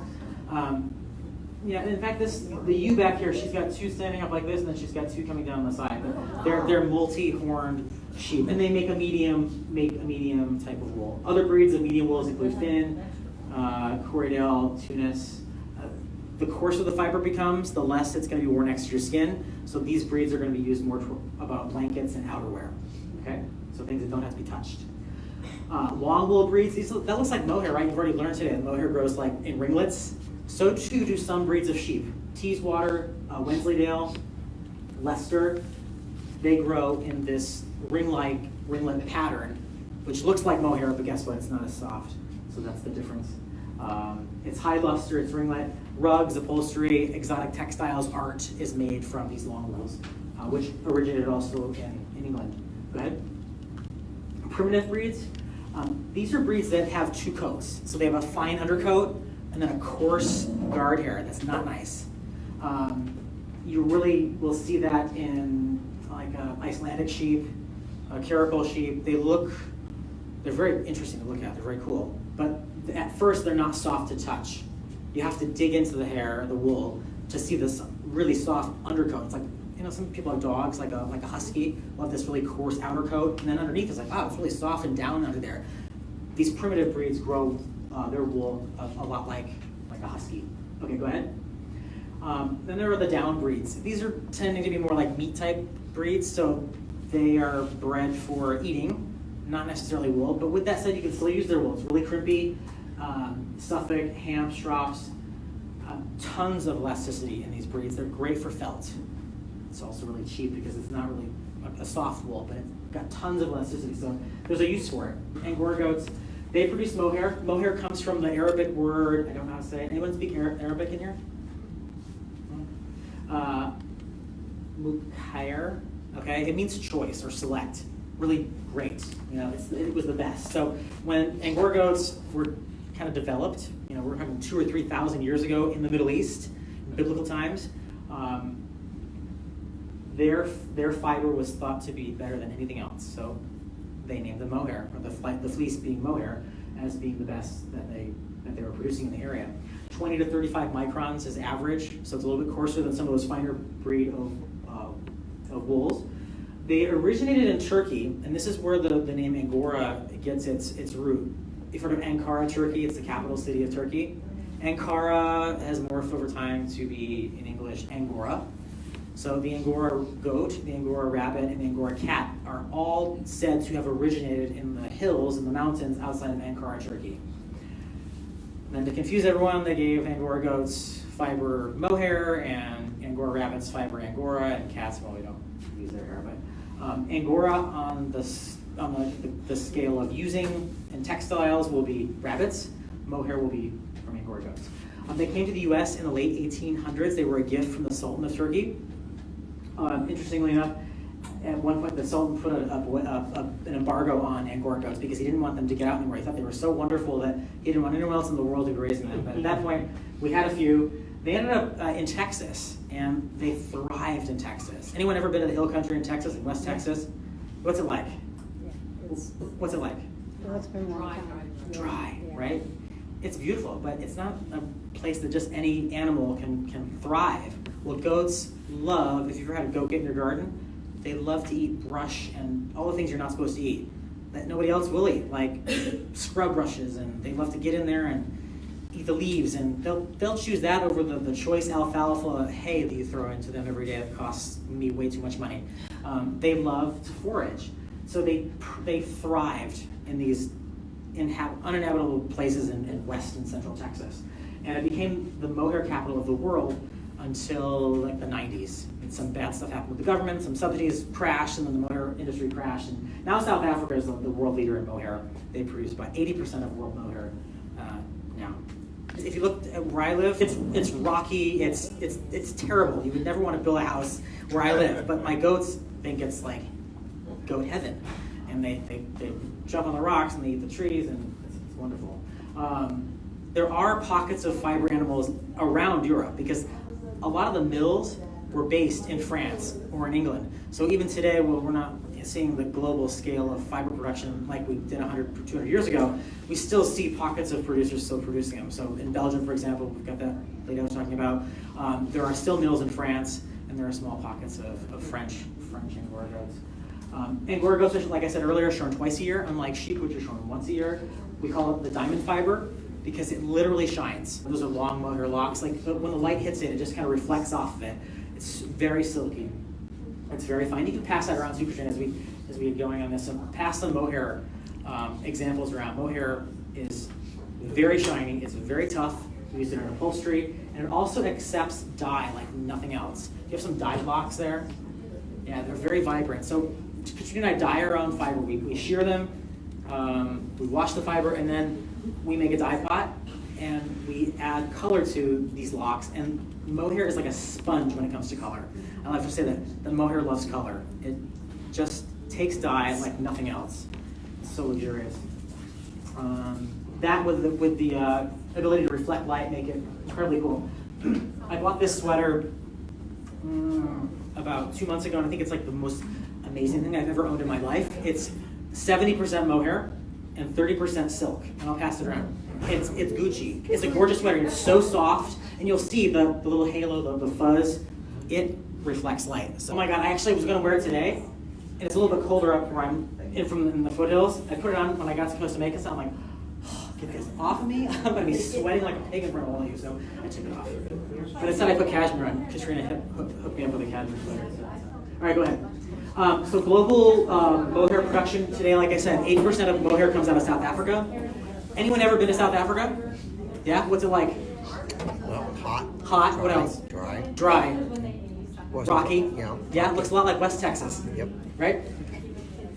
Yeah, in fact, the ewe back here, she's got 2 standing up like this, and then she's got 2 coming down the side. They're multi-horned sheep, and they make a medium type of wool. Other breeds of medium wools include Finn, Corriedale, Tunis. The coarser the fiber becomes, the less it's going to be worn next to your skin. So these breeds are going to be used more about blankets and outerwear. Okay, so things that don't have to be touched. Long wool breeds, that looks like mohair, right? You've already learned today that mohair grows like in ringlets. So too do some breeds of sheep. Teeswater, Wensleydale, Leicester, they grow in this ringlet pattern, which looks like mohair, but guess what? It's not as soft. So that's the difference. It's high luster, it's ringlet. Rugs, upholstery, exotic textiles, art is made from these long wools, which originated also in England. Go ahead. Primitive breeds. These are breeds that have 2 coats. So they have a fine undercoat and then a coarse guard hair. That's not nice. You really will see that in like Icelandic sheep, caracal sheep. They're very interesting to look at. They're very cool. But at first, they're not soft to touch. You have to dig into the hair, the wool, to see this really soft undercoat. It's like, some people have dogs, like a husky, will have this really coarse outer coat, and then underneath it's like, wow, it's really soft and down under there. These primitive breeds grow their wool a lot like a husky. Okay, go ahead. Then there are the down breeds. These are tending to be more like meat type breeds, so they are bred for eating, not necessarily wool. But with that said, you can still use their wool. It's really crimpy. Suffolk, ham, strops, tons of elasticity in these breeds. They're great for felt. It's also really cheap because it's not really a soft wool, but it's got tons of elasticity, so there's a use for it. Angora goats, they produce mohair. Mohair comes from the Arabic word, I don't know how to say it. Anyone speak Arabic in here? Mohair, okay? It means choice or select. Really great, it was the best. So when Angora goats were kind of developed, we're talking 2,000 or 3,000 years ago in the Middle East, in biblical times, their fiber was thought to be better than anything else. So they named them mohair, or the fleece being mohair, as being the best that they were producing in the area. 20 to 35 microns is average, so it's a little bit coarser than some of those finer breed of wools. They originated in Turkey, and this is where the name Angora gets its root. You've heard of Ankara, Turkey. It's the capital city of Turkey. Ankara has morphed over time to be, in English, Angora. So the Angora goat, the Angora rabbit, and the Angora cat are all said to have originated in the hills and the mountains outside of Ankara, Turkey. And then to confuse everyone, they gave Angora goats fiber mohair, and Angora rabbits fiber Angora, and cats, well, we don't use their hair, but Angora on the scale of using in textiles will be rabbits. Mohair will be from Angora goats. They came to the U.S. in the late 1800s. They were a gift from the Sultan of Turkey. Interestingly enough, at one point the Sultan put an embargo on Angora goats because he didn't want them to get out anymore. He thought they were so wonderful that he didn't want anyone else in the world to be raising them. But at that point, we had a few. They ended up in Texas, and they thrived in Texas. Anyone ever been to the hill country in Texas, in West Texas? What's it like? What's it like? Well, it's been a long time. Dry, Yeah. right? It's beautiful, but it's not a place that just any animal can thrive. Well, goats love, if you've ever had a goat get in your garden, they love to eat brush and all the things you're not supposed to eat that nobody else will eat, like scrub brushes, and they love to get in there and eat the leaves, and they'll choose that over the choice alfalfa hay that you throw into them every day that costs me way too much money. They love to forage. So they thrived in these uninhabitable places in West and Central Texas. And it became the mohair capital of the world until like the 90s. And some bad stuff happened with the government, some subsidies crashed, and then the mohair industry crashed. And now South Africa is the world leader in mohair. They produce about 80% of world mohair now. If you look at where I live, it's rocky, it's terrible. You would never want to build a house where I live, but my goats think it's like goat heaven. And they jump on the rocks and they eat the trees, and it's wonderful. There are pockets of fiber animals around Europe because a lot of the mills were based in France or in England. So even today, while we're not seeing the global scale of fiber production like we did 100, 200 years ago, we still see pockets of producers still producing them. So in Belgium, for example, we've got that lady I was talking about. There are still mills in France, and there are small pockets of French Angora goats. Angora goats, like I said earlier, are shorn twice a year, unlike sheep, which are shorn once a year. We call it the diamond fiber because it literally shines. Those are long mohair locks. Like when the light hits it, it just kind of reflects off of it. It's very silky. It's very fine. You can pass that around Super Train as we get going on this. So pass some mohair examples around. Mohair is very shiny. It's very tough. We use it in upholstery, and it also accepts dye like nothing else. You have some dye blocks there. Yeah, they're very vibrant. So Katrina and I dye our own fiber. We shear them, we wash the fiber, and then we make a dye pot, and we add color to these locks. And mohair is like a sponge when it comes to color. I like to say that the mohair loves color. It just takes dye like nothing else. It's so luxurious. That with the ability to reflect light make it incredibly cool. I bought this sweater about 2 months ago, and I think it's like the most amazing thing I've ever owned in my life. It's 70% mohair and 30% silk, and I'll pass it around. It's Gucci. It's a gorgeous sweater. It's so soft, and you'll see the little halo, the fuzz. It reflects light. So, oh my God, I actually was going to wear it today, and it's a little bit colder up where I'm in the foothills. I put it on when I got to Costa Mesa, so I'm like, oh, get this off of me. I'm going to be sweating like a pig in front of all of you, so I took it off. But instead I put cashmere on. Katrina hooked me up with a cashmere sweater. So. All right, go ahead. So global mohair production today, like I said, 8% of mohair comes out of South Africa. Anyone ever been to South Africa? Yeah? What's it like? Well, hot. Hot? What else? Dry. Dry. Wasn't Rocky? it? Yeah. Yeah, it looks a lot like West Texas. Yep. Right?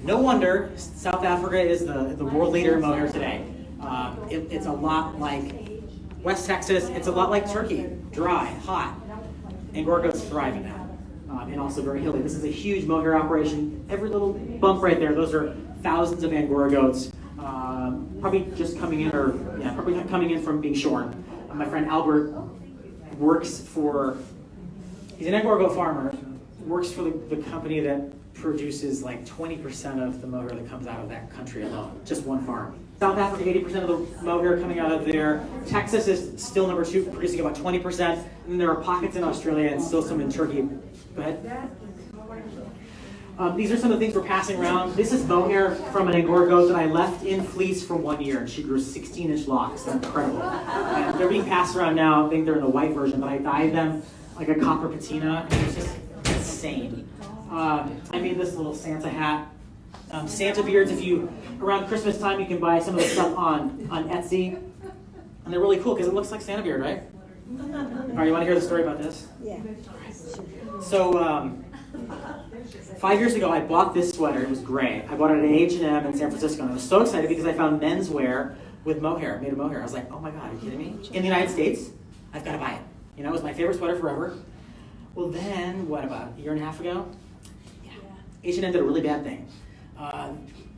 No wonder South Africa is the world leader in mohair today. It's a lot like West Texas. It's a lot like Turkey. Dry, hot. Angora Goats thrive in that. And also very hilly. This is a huge mohair operation. Every little bump right there, those are thousands of Angora goats. Probably just coming in, probably coming in from being shorn. My friend Albert works for, he's an Angora goat farmer, works for the company that produces like 20% of the mohair that comes out of that country alone, just one farm. South Africa, 80% of the mohair coming out of there. Texas is still number 2, producing about 20%. And then there are pockets in Australia and still some in Turkey. Go ahead. These are some of the things we're passing around. This is mohair from an Angora goat that I left in fleece for 1 year, and she grew 16-inch locks. They're incredible. And they're being passed around now. I think they're in the white version, but I dyed them like a copper patina. It's just insane. I made this little Santa hat. Santa beards, around Christmas time, you can buy some of the stuff on Etsy. And they're really cool because it looks like Santa beard, right? All right, you want to hear the story about this? Yeah. So, 5 years ago, I bought this sweater. It was gray. I bought it at H&M in San Francisco, and I was so excited because I found menswear with mohair, made of mohair. I was like, oh my God, are you kidding me? In the United States, I've got to buy it. It was my favorite sweater forever. Well, then, what, about a year and a half ago? Yeah. H&M did a really bad thing.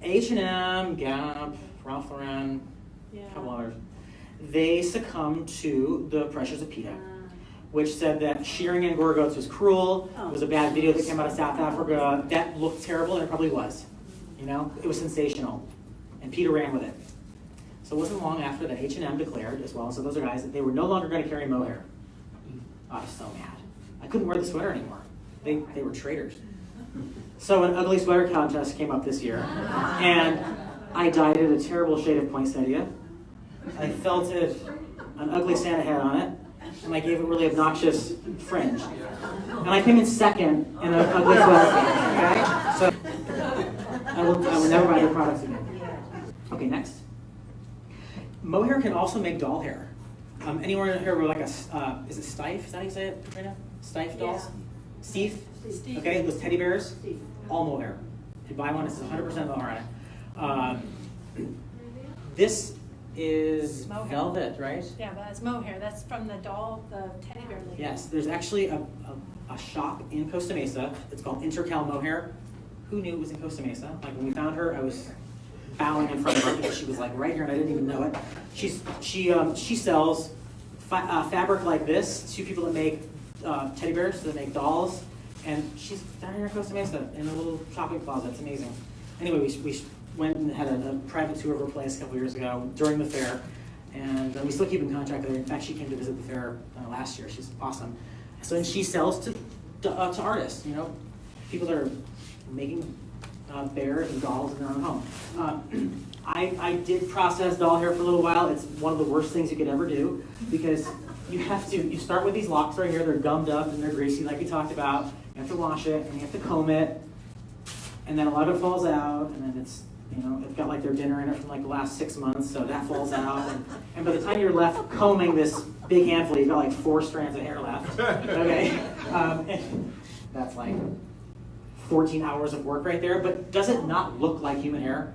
H&M, Gap, Ralph Lauren, a couple others, they succumbed to the pressures of PETA, which said that shearing Angora goats was cruel. It was a bad video that came out of South Africa. That looked terrible, and it probably was. It was sensational. And PETA ran with it. So it wasn't long after that H&M declared, as well as those guys, that they were no longer going to carry mohair. I was so mad. I couldn't wear the sweater anymore. They were traitors. So an ugly sweater contest came up this year, and I dyed it a terrible shade of poinsettia. I felted an ugly Santa hat on it, and I gave it really obnoxious fringe. And I came in second in an ugly sweater. Okay? So I will never buy their products again. Okay, next. Mohair can also make doll hair. Anyone here with like is it Stife? Is that how you say it right now? Stife dolls? Yeah. Steve? Steve. Okay, those teddy bears, Steve. all mohair. If you buy one, it's 100% mohair on it. This is Mohair. velvet, right? Yeah, but it's mohair. That's from the doll, the teddy bear lady. Yes, there's actually a shop in Costa Mesa. It's called Intercal Mohair. Who knew it was in Costa Mesa? Like when we found her, I was bowing in front of her because she was like right here and I didn't even know it. She sells fabric like this to people that make teddy bears, that make dolls, and she's down here in Costa Mesa in a little shopping plaza. It's amazing. Anyway, we went and had a private tour of her place a couple years ago during the fair, and we still keep in contact with her. In fact, she came to visit the fair last year. She's awesome. So, and she sells to artists, people that are making bears and dolls in their own home. I did process doll hair for a little while. It's one of the worst things you could ever do because you start with these locks right here. They're gummed up and they're greasy like we talked about. You have to wash it and you have to comb it, and then a lot of it falls out, and then it's got like their dinner in it from like the last 6 months, so that falls out. And by the time you're left combing this big handful, you've got like 4 strands of hair left. Okay, and that's like 14 hours of work right there. But does it not look like human hair?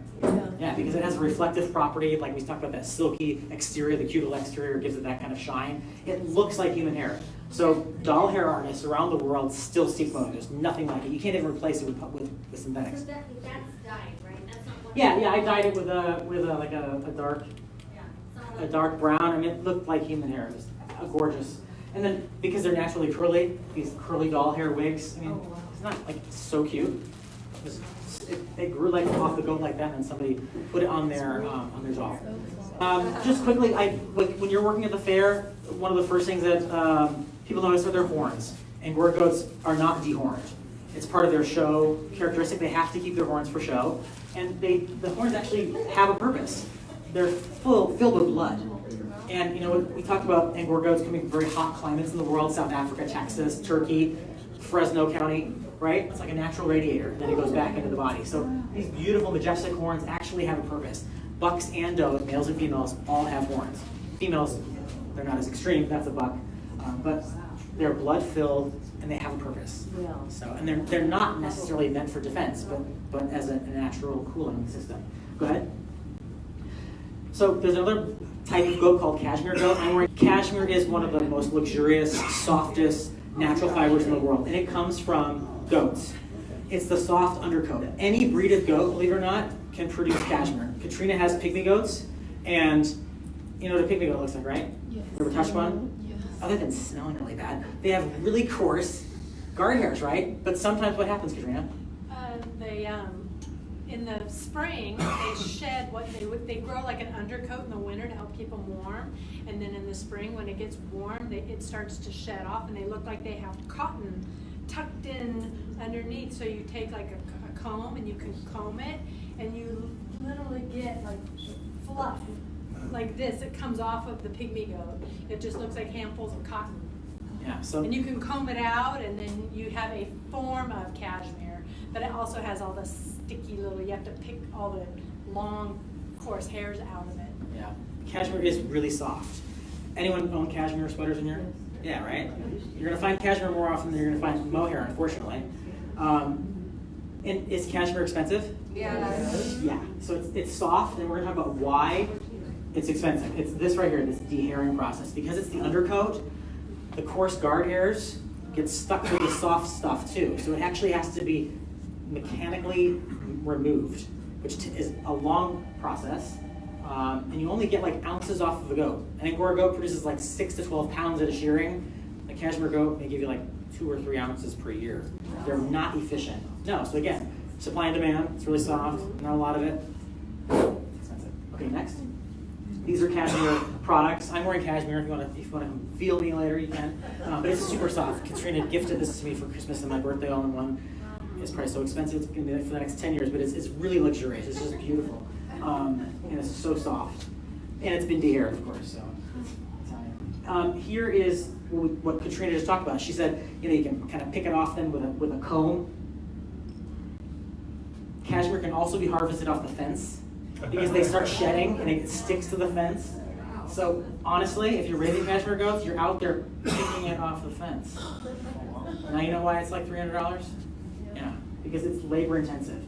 Yeah, because it has a reflective property, like we talked about that silky exterior, the cuticle exterior gives it that kind of shine. It looks like human hair. So doll hair artists around the world still seek mohair. There's nothing like it. You can't even replace it with synthetics. So that's dyed, right? That's not what Yeah, I dyed it with a dark brown. I mean, it looked like human hair. It was gorgeous. And then because they're naturally curly, these curly doll hair wigs. I mean, it's not like so cute. They grew like off the goat like that, and then somebody put it on their doll. Just quickly, when you're working at the fair, one of the first things that people notice are their horns. Angora goats are not dehorned. It's part of their show characteristic. They have to keep their horns for show, and the horns actually have a purpose. They're filled with blood. And we talked about Angora goats coming from very hot climates in the world: South Africa, Texas, Turkey, Fresno County. Right? It's like a natural radiator, then it goes back into the body. So these beautiful, majestic horns actually have a purpose. bucks and does, males and females, all have horns. Females, they're not as extreme, that's a buck, but they're blood-filled and they have a purpose. So, and they're not necessarily meant for defense, but as a natural cooling system. Go ahead. So there's another type of goat called cashmere goat. Cashmere is one of the most luxurious, softest natural fibers in the world, and it comes from goats. It's the soft undercoat. Any breed of goat, believe it or not, can produce cashmere. Katrina has pygmy goats, and you know what a pygmy goat looks like, right? Yes. You ever touched one? Yes. Other than smelling really bad, they have really coarse guard hairs, right? But sometimes what happens, Katrina? In the spring, they shed what they grow like an undercoat in the winter to help keep them warm, and then in the spring when it gets warm, it starts to shed off, and they look like they have cotton tucked in underneath. So you take like a comb and you can comb it, and you literally get like fluff like this. It comes off of the pygmy goat. It just looks like handfuls of cotton. Yeah. So. And you can comb it out, and then you have a form of cashmere, but it also has all the sticky little, you have to pick all the long, coarse hairs out of it. Yeah. Cashmere is really soft. Anyone own cashmere sweaters in here? Yeah, right? You're going to find cashmere more often than you're going to find mohair, unfortunately. And is cashmere expensive? Yes. Yeah. So it's soft, and we're going to talk about why it's expensive. It's this right here, this dehairing process. Because it's the undercoat, the coarse guard hairs get stuck to the soft stuff too. So it actually has to be mechanically removed, which is a long process. And you only get like ounces off of a goat. An Angora goat produces like 6 to 12 pounds at a shearing. A cashmere goat may give you like 2 or 3 ounces per year. They're not efficient. No, so again, supply and demand, it's really soft, not a lot of it. It's expensive. Okay, next. These are cashmere products. I'm wearing cashmere. If you want to come feel me later, you can. But it's super soft. Katrina gifted this to me for Christmas and my birthday all in one. It's probably so expensive. It's going to be for the next 10 years, but it's really luxurious. It's just beautiful. And it's so soft. And it's been dehaired, of course. So here is what Katrina just talked about. She said, you can kind of pick it off then with a comb. Cashmere can also be harvested off the fence because they start shedding and it sticks to the fence. So honestly, if you're raising cashmere goats, you're out there picking it off the fence. Now you know why it's like $300? Yeah, because it's labor intensive.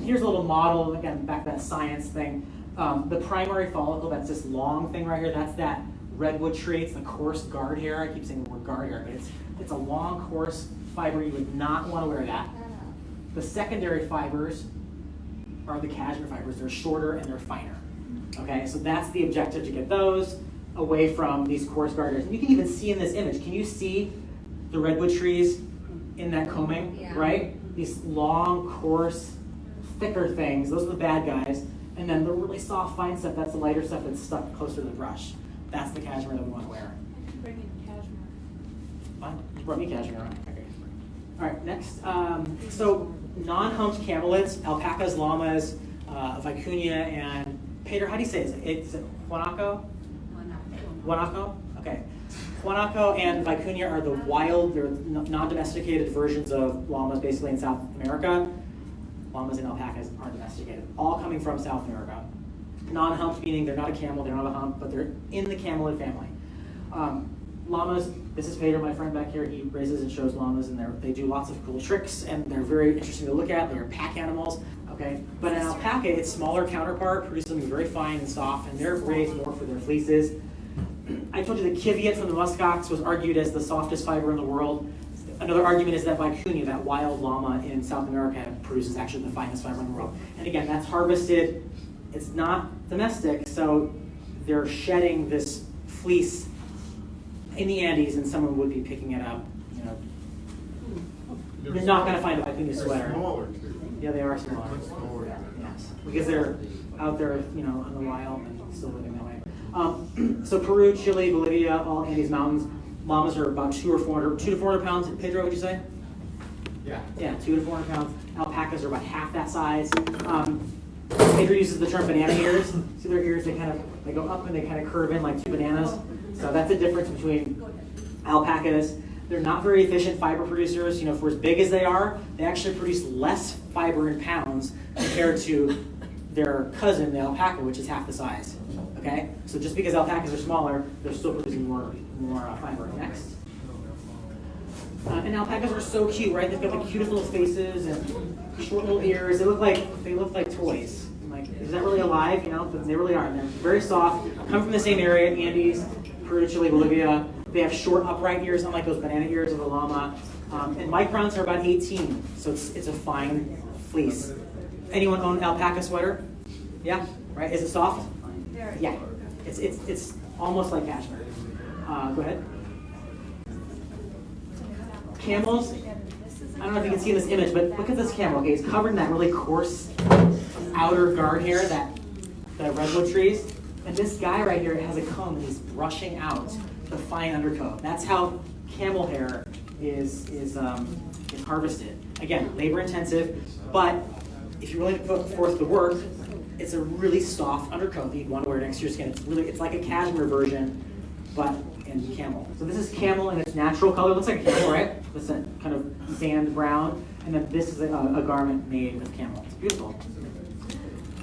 Here's a little model, again, back to that science thing. The primary follicle, that's this long thing right here, that's that redwood tree. It's the coarse guard hair. I keep saying the word guard hair, but it's a long, coarse fiber. You would not want to wear that. The secondary fibers are the cashmere fibers. They're shorter and they're finer. Okay, so that's the objective, to get those away from these coarse guard hairs. And you can even see in this image, can you see the redwood trees in that combing, Yeah. right? These long, coarse, thicker things, those are the bad guys. And then the really soft, fine stuff, that's the lighter stuff that's stuck closer to the brush. That's the cashmere that we want to wear. Bring in cashmere. Fine, you brought me cashmere on. Okay. All right, next. So non-humped camelids, alpacas, llamas, vicuña, and Peter, how do you say it? Is it guanaco? Guanaco? Okay. Guanaco and vicuña are the wild, they're non-domesticated versions of llamas basically in South America. Llamas and alpacas aren't domesticated, all coming from South America. Non-humped meaning they're not a camel, they're not a hump, but they're in the camelid family. Llamas, this is Peter, my friend back here, he raises and shows llamas, and they do lots of cool tricks, and they're very interesting to look at. They're pack animals, okay? But an alpaca, its smaller counterpart, produces something very fine and soft, and they're raised more for their fleeces. I told you the kiviot from the muskox was argued as the softest fiber in the world. Another argument is that vicuña, that wild llama in South America, produces actually the finest fiber in the world. And again, that's harvested. It's not domestic, so they're shedding this fleece in the Andes, and someone would be picking it up. You're not going to find a vicuña sweater. They're smaller too. Yeah, they are smaller. Much smaller. Yes, because they're out there, in the wild and still living that way. So Peru, Chile, Bolivia, all Andes mountains. Llamas are about 2 to 400 pounds. Pedro, would you say? Yeah. Yeah, 2 to 400 pounds. Alpacas are about half that size. Pedro uses the term banana ears. See their ears? They go up and they kind of curve in like 2 bananas. So that's the difference between alpacas. They're not very efficient fiber producers. For as big as they are, they actually produce less fiber in pounds compared to their cousin, the alpaca, which is half the size. Okay, so just because alpacas are smaller, they're still producing more fiber. Next. And alpacas are so cute, right? They've got the cutest little faces and short little ears. They look like toys. Like, is that really alive? You know, but they really are. They're very soft. Come from the same area, Andes, Peru, Chile, Bolivia. They have short upright ears, unlike those banana ears of the llama. And microns are about 18, so it's a fine fleece. Anyone own an alpaca sweater? Yeah, right. Is it soft? Yeah, it's almost like cashmere. Go ahead. Camels. I don't know if you can see this image, but look at this camel. Okay, it's covered in that really coarse outer guard hair, the redwood trees. And this guy right here has a comb and he's brushing out the fine undercoat. That's how camel hair is harvested. Again, labor intensive, but if you're willing to put forth the work, it's a really soft undercoat that you'd want to wear next to your skin. It's like a cashmere version, but in camel. So this is camel in its natural color. Looks like a camel, right? This is kind of sand brown, and then this is a garment made with camel. It's beautiful.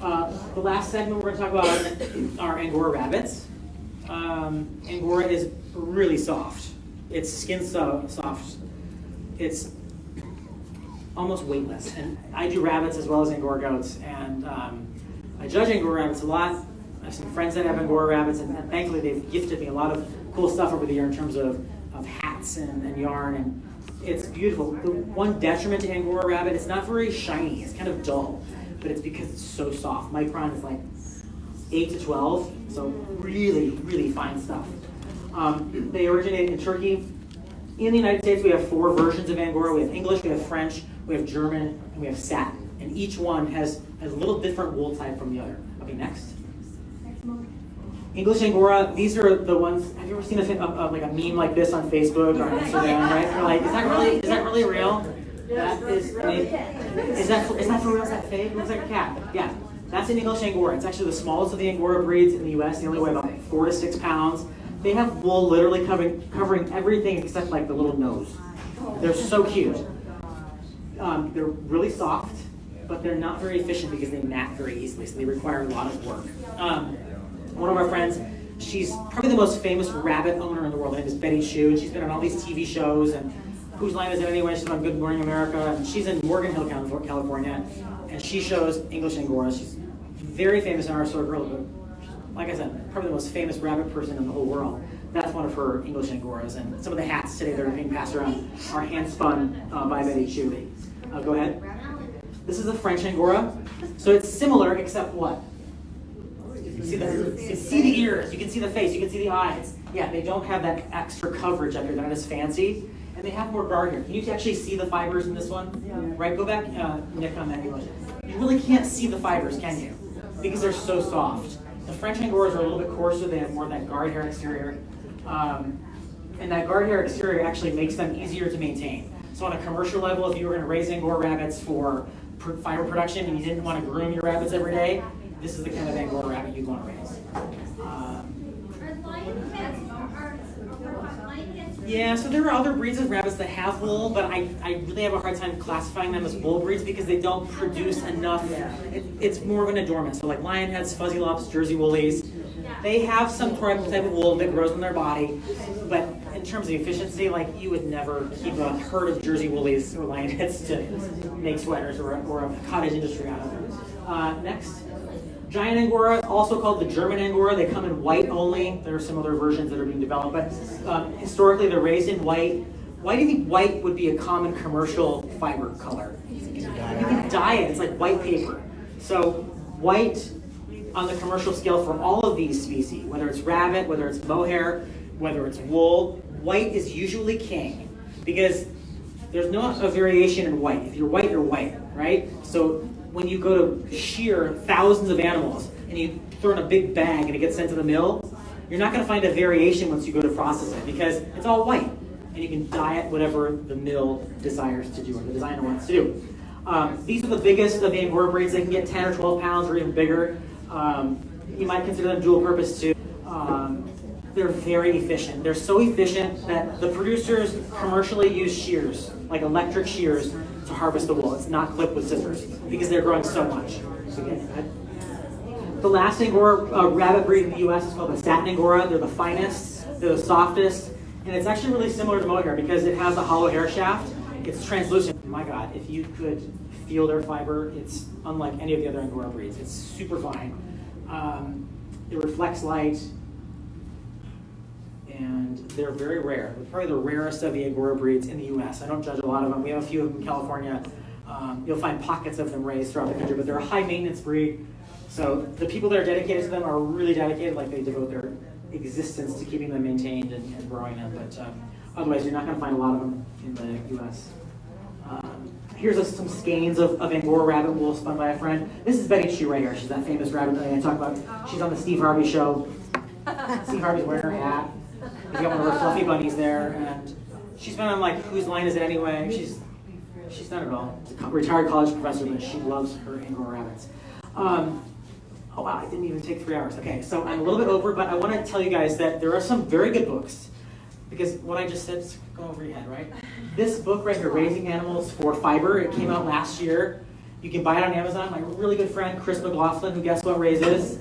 The last segment we're going to talk about are Angora rabbits. Angora is really soft. Its skin's so soft. It's almost weightless. And I do rabbits as well as Angora goats, and I judge Angora rabbits a lot. I have some friends that have Angora rabbits, and thankfully they've gifted me a lot of cool stuff over the year in terms of hats and yarn, and it's beautiful. The one detriment to Angora rabbit, it's not very shiny. It's kind of dull, but it's because it's so soft. Micron is like 8 to 12, so really, really fine stuff. They originate in Turkey. In the United States, we have 4 versions of Angora. We have English, we have French, we have German, and we have satin. And each one has a little different wool type from the other. Okay, next. English Angora, these are the ones, have you ever seen like a meme like this on Facebook or on Instagram, right? You're like, is that really real? That is that for real? Is that fake? It looks like a cat. Yeah, that's an English Angora. It's actually the smallest of the Angora breeds in the US. They only weigh about 4 to 6 pounds. They have wool literally covering everything except like the little nose. They're so cute. They're really soft, but they're not very efficient because they mat very easily, so they require a lot of work. One of our friends, she's probably the most famous rabbit owner in the world. Her name is Betty Chu, and she's been on all these TV shows, and Whose Line Is It Anyway? She's on Good Morning America, and she's in Morgan Hill, California, and she shows English Angora. She's very famous in our circle, but like I said, probably the most famous rabbit person in the whole world. That's one of her English Angoras, and some of the hats today that are being passed around are hand spun by Betty Chu. Go ahead. This is a French Angora. So it's similar, except what? You can see the ears, you can see the face, you can see the eyes. Yeah, they don't have that extra coverage up here. They're not as fancy. And they have more guard here. Can you actually see the fibers in this one? Yeah. Right, go back, Nick, on that English. You really can't see the fibers, can you? Because they're so soft. The French Angoras are a little bit coarser. They have more of that guard hair exterior. And that guard hair exterior actually makes them easier to maintain. So on a commercial level, if you were going to raise Angora rabbits for fiber production and you didn't want to groom your rabbits every day, this is the kind of Angora rabbit you'd want to raise. Yeah, so there are other breeds of rabbits that have wool, but I really have a hard time classifying them as wool breeds because they don't produce enough. It's more of an adornment. So like lionheads, fuzzy lops, Jersey woolies, they have some type of wool that grows on their body, but in terms of efficiency, like you would never keep a herd of Jersey woolies or lionheads to make sweaters or a cottage industry out of them. Next. Giant Angora, also called the German Angora. They come in white only. There are some other versions that are being developed, but historically they're raised in white. Why do you think white would be a common commercial fiber color? You can dye it. It's like white paper. So white on the commercial scale for all of these species, whether it's rabbit, whether it's mohair, whether it's wool, white is usually king because there's not a variation in white. If you're white, right? So when you go to shear thousands of animals and you throw in a big bag and it gets sent to the mill, you're not going to find a variation once you go to process it because it's all white. And you can dye it whatever the mill desires to do or the designer wants to do. These are the biggest of the Angora breeds. They can get 10 or 12 pounds or even bigger. You might consider them dual purpose too. They're very efficient. They're so efficient that the producers commercially use shears, like electric shears, to harvest the wool. It's not clipped with scissors because they're growing so much. So again, The last Angora rabbit breed in the U.S. is called the satin Angora. They're the finest, they're the softest, and it's actually really similar to mohair because it has a hollow hair shaft. It's translucent. My God, if you could feel their fiber, it's unlike any of the other Angora breeds. It's super fine. It reflects light, and they're very rare. They're probably the rarest of the Angora breeds in the U.S. I don't judge a lot of them. We have a few of them in California. You'll find pockets of them raised throughout the country, but they're a high maintenance breed. So the people that are dedicated to them are really dedicated, like they devote their existence to keeping them maintained and growing them. But otherwise, you're not going to find a lot of them in the U.S. Here's some skeins of Angora rabbit wool spun by a friend. This is Betty Chu right here. She's that famous rabbit that I talk about. She's on the Steve Harvey show. Steve Harvey's wearing her hat. He's got one of her fluffy bunnies there, and she's been on like Whose Line Is It Anyway? She's done it all. She's a retired college professor, but she loves her Angora rabbits. Oh wow, I didn't even take 3 hours. Okay, so I'm a little bit over, but I want to tell you guys that there are some very good books. Because what I just said is go over your head, right? This book right here, Raising Animals for Fiber, it came out last year. You can buy it on Amazon. My really good friend, Chris McLaughlin, who guess what race is?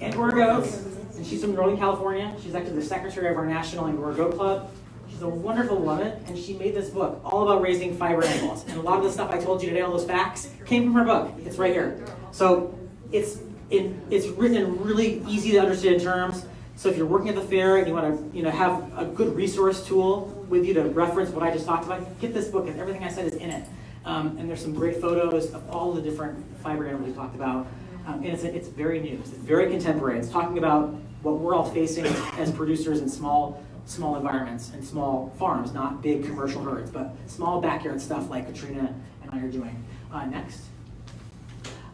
Angora Goats. And she's from Northern California. She's actually the secretary of our National Angora Goat Club. She's a wonderful woman, and she made this book all about raising fiber animals. And a lot of the stuff I told you today, all those facts, came from her book. It's right here. So it's written in really easy to understand terms. So if you're working at the fair and you want to have a good resource tool with you to reference what I just talked about, get this book, and everything I said is in it. And there's some great photos of all the different fiber animals we talked about. And it's very new. It's very contemporary. It's talking about what we're all facing as producers in small environments and small farms, not big commercial herds, but small backyard stuff like Katrina and I are doing. Next.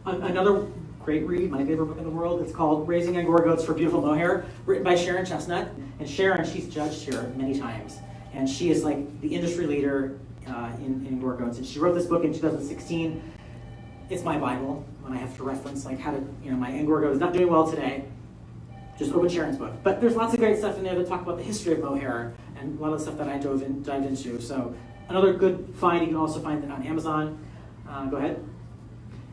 Another great read, my favorite book in the world. It's called Raising Angora Goats for Beautiful Mohair, written by Sharon Chestnut. And Sharon, she's judged here many times. And she is like the industry leader in Angora Goats. And she wrote this book in 2016. It's my Bible when I have to reference like how to, my Angora Goat is not doing well today. Just open Sharon's book. But there's lots of great stuff in there that talk about the history of mohair and a lot of the stuff that I dived into. So another good find, you can also find it on Amazon. Go ahead.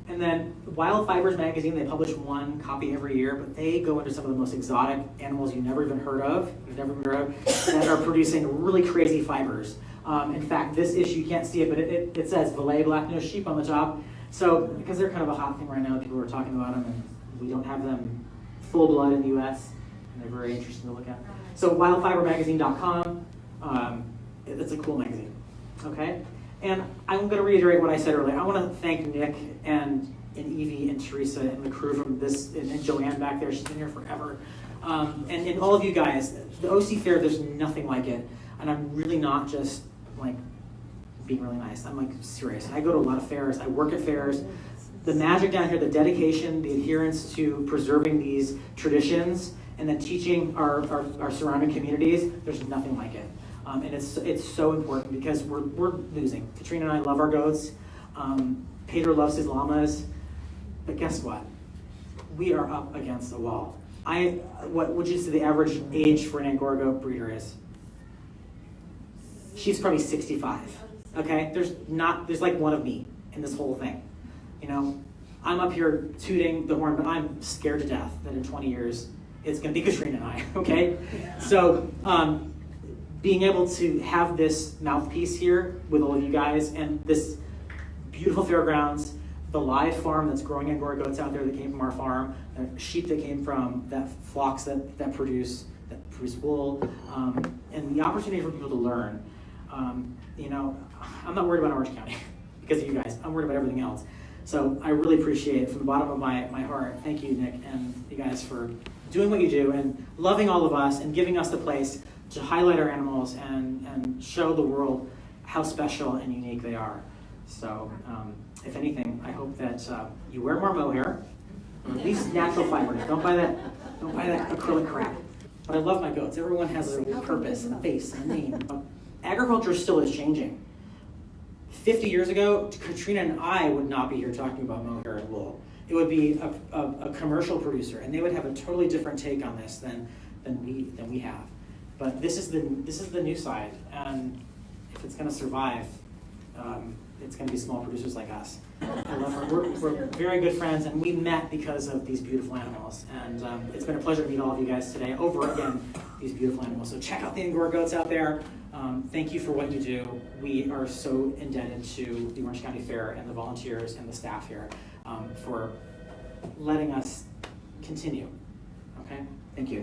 And then Wild Fibers magazine, they publish one copy every year, but they go into some of the most exotic animals you've never even heard of, that are producing really crazy fibers. In fact, this issue, you can't see it, but it says Valais black-nosed sheep on the top. So because they're kind of a hot thing right now, people are talking about them, and we don't have them full blood in the U.S., and they're very interesting to look at. So wildfibermagazine.com, it's a cool magazine, okay? And I'm going to reiterate what I said earlier. I want to thank Nick and Evie and Teresa and the crew from this, and Joanne back there. She's been here forever. And all of you guys, the OC Fair, there's nothing like it. And I'm really not just like being really nice. I'm like serious. I go to a lot of fairs. I work at fairs. The magic down here, the dedication, the adherence to preserving these traditions, and then teaching our surrounding communities, there's nothing like it. And it's so important because we're losing. Katrina and I love our goats. Pedro loves his llamas. But guess what? We are up against a wall. What would you say the average age for an Angora goat breeder is? She's probably 65. Okay? There's like one of me in this whole thing. I'm up here tooting the horn, but I'm scared to death that in 20 years it's going to be Katrina and I. Okay? So being able to have this mouthpiece here with all of you guys and this beautiful fairgrounds, the live farm that's growing Angora goats out there that came from our farm, the sheep that came from that flocks that produce wool, and the opportunity for people to learn. I'm not worried about Orange County because of you guys. I'm worried about everything else. So I really appreciate it from the bottom of my heart. Thank you, Nick, and you guys for doing what you do and loving all of us and giving us the place to highlight our animals and show the world how special and unique they are. So if anything, I hope that you wear more mohair, or at least natural fibers. Don't buy that acrylic crap. But I love my goats. Everyone has a purpose and a face and a name. Agriculture still is changing. 50 years ago, Katrina and I would not be here talking about mohair and wool. It would be a commercial producer, and they would have a totally different take on this than we have. But this is the new side, and if it's going to survive, it's going to be small producers like us. I love her. We're very good friends, and we met because of these beautiful animals. And it's been a pleasure to meet all of you guys today. Over again, these beautiful animals. So check out the Angora Goats out there. Thank you for what you do. We are so indebted to the Orange County Fair and the volunteers and the staff here for letting us continue. Okay? Thank you.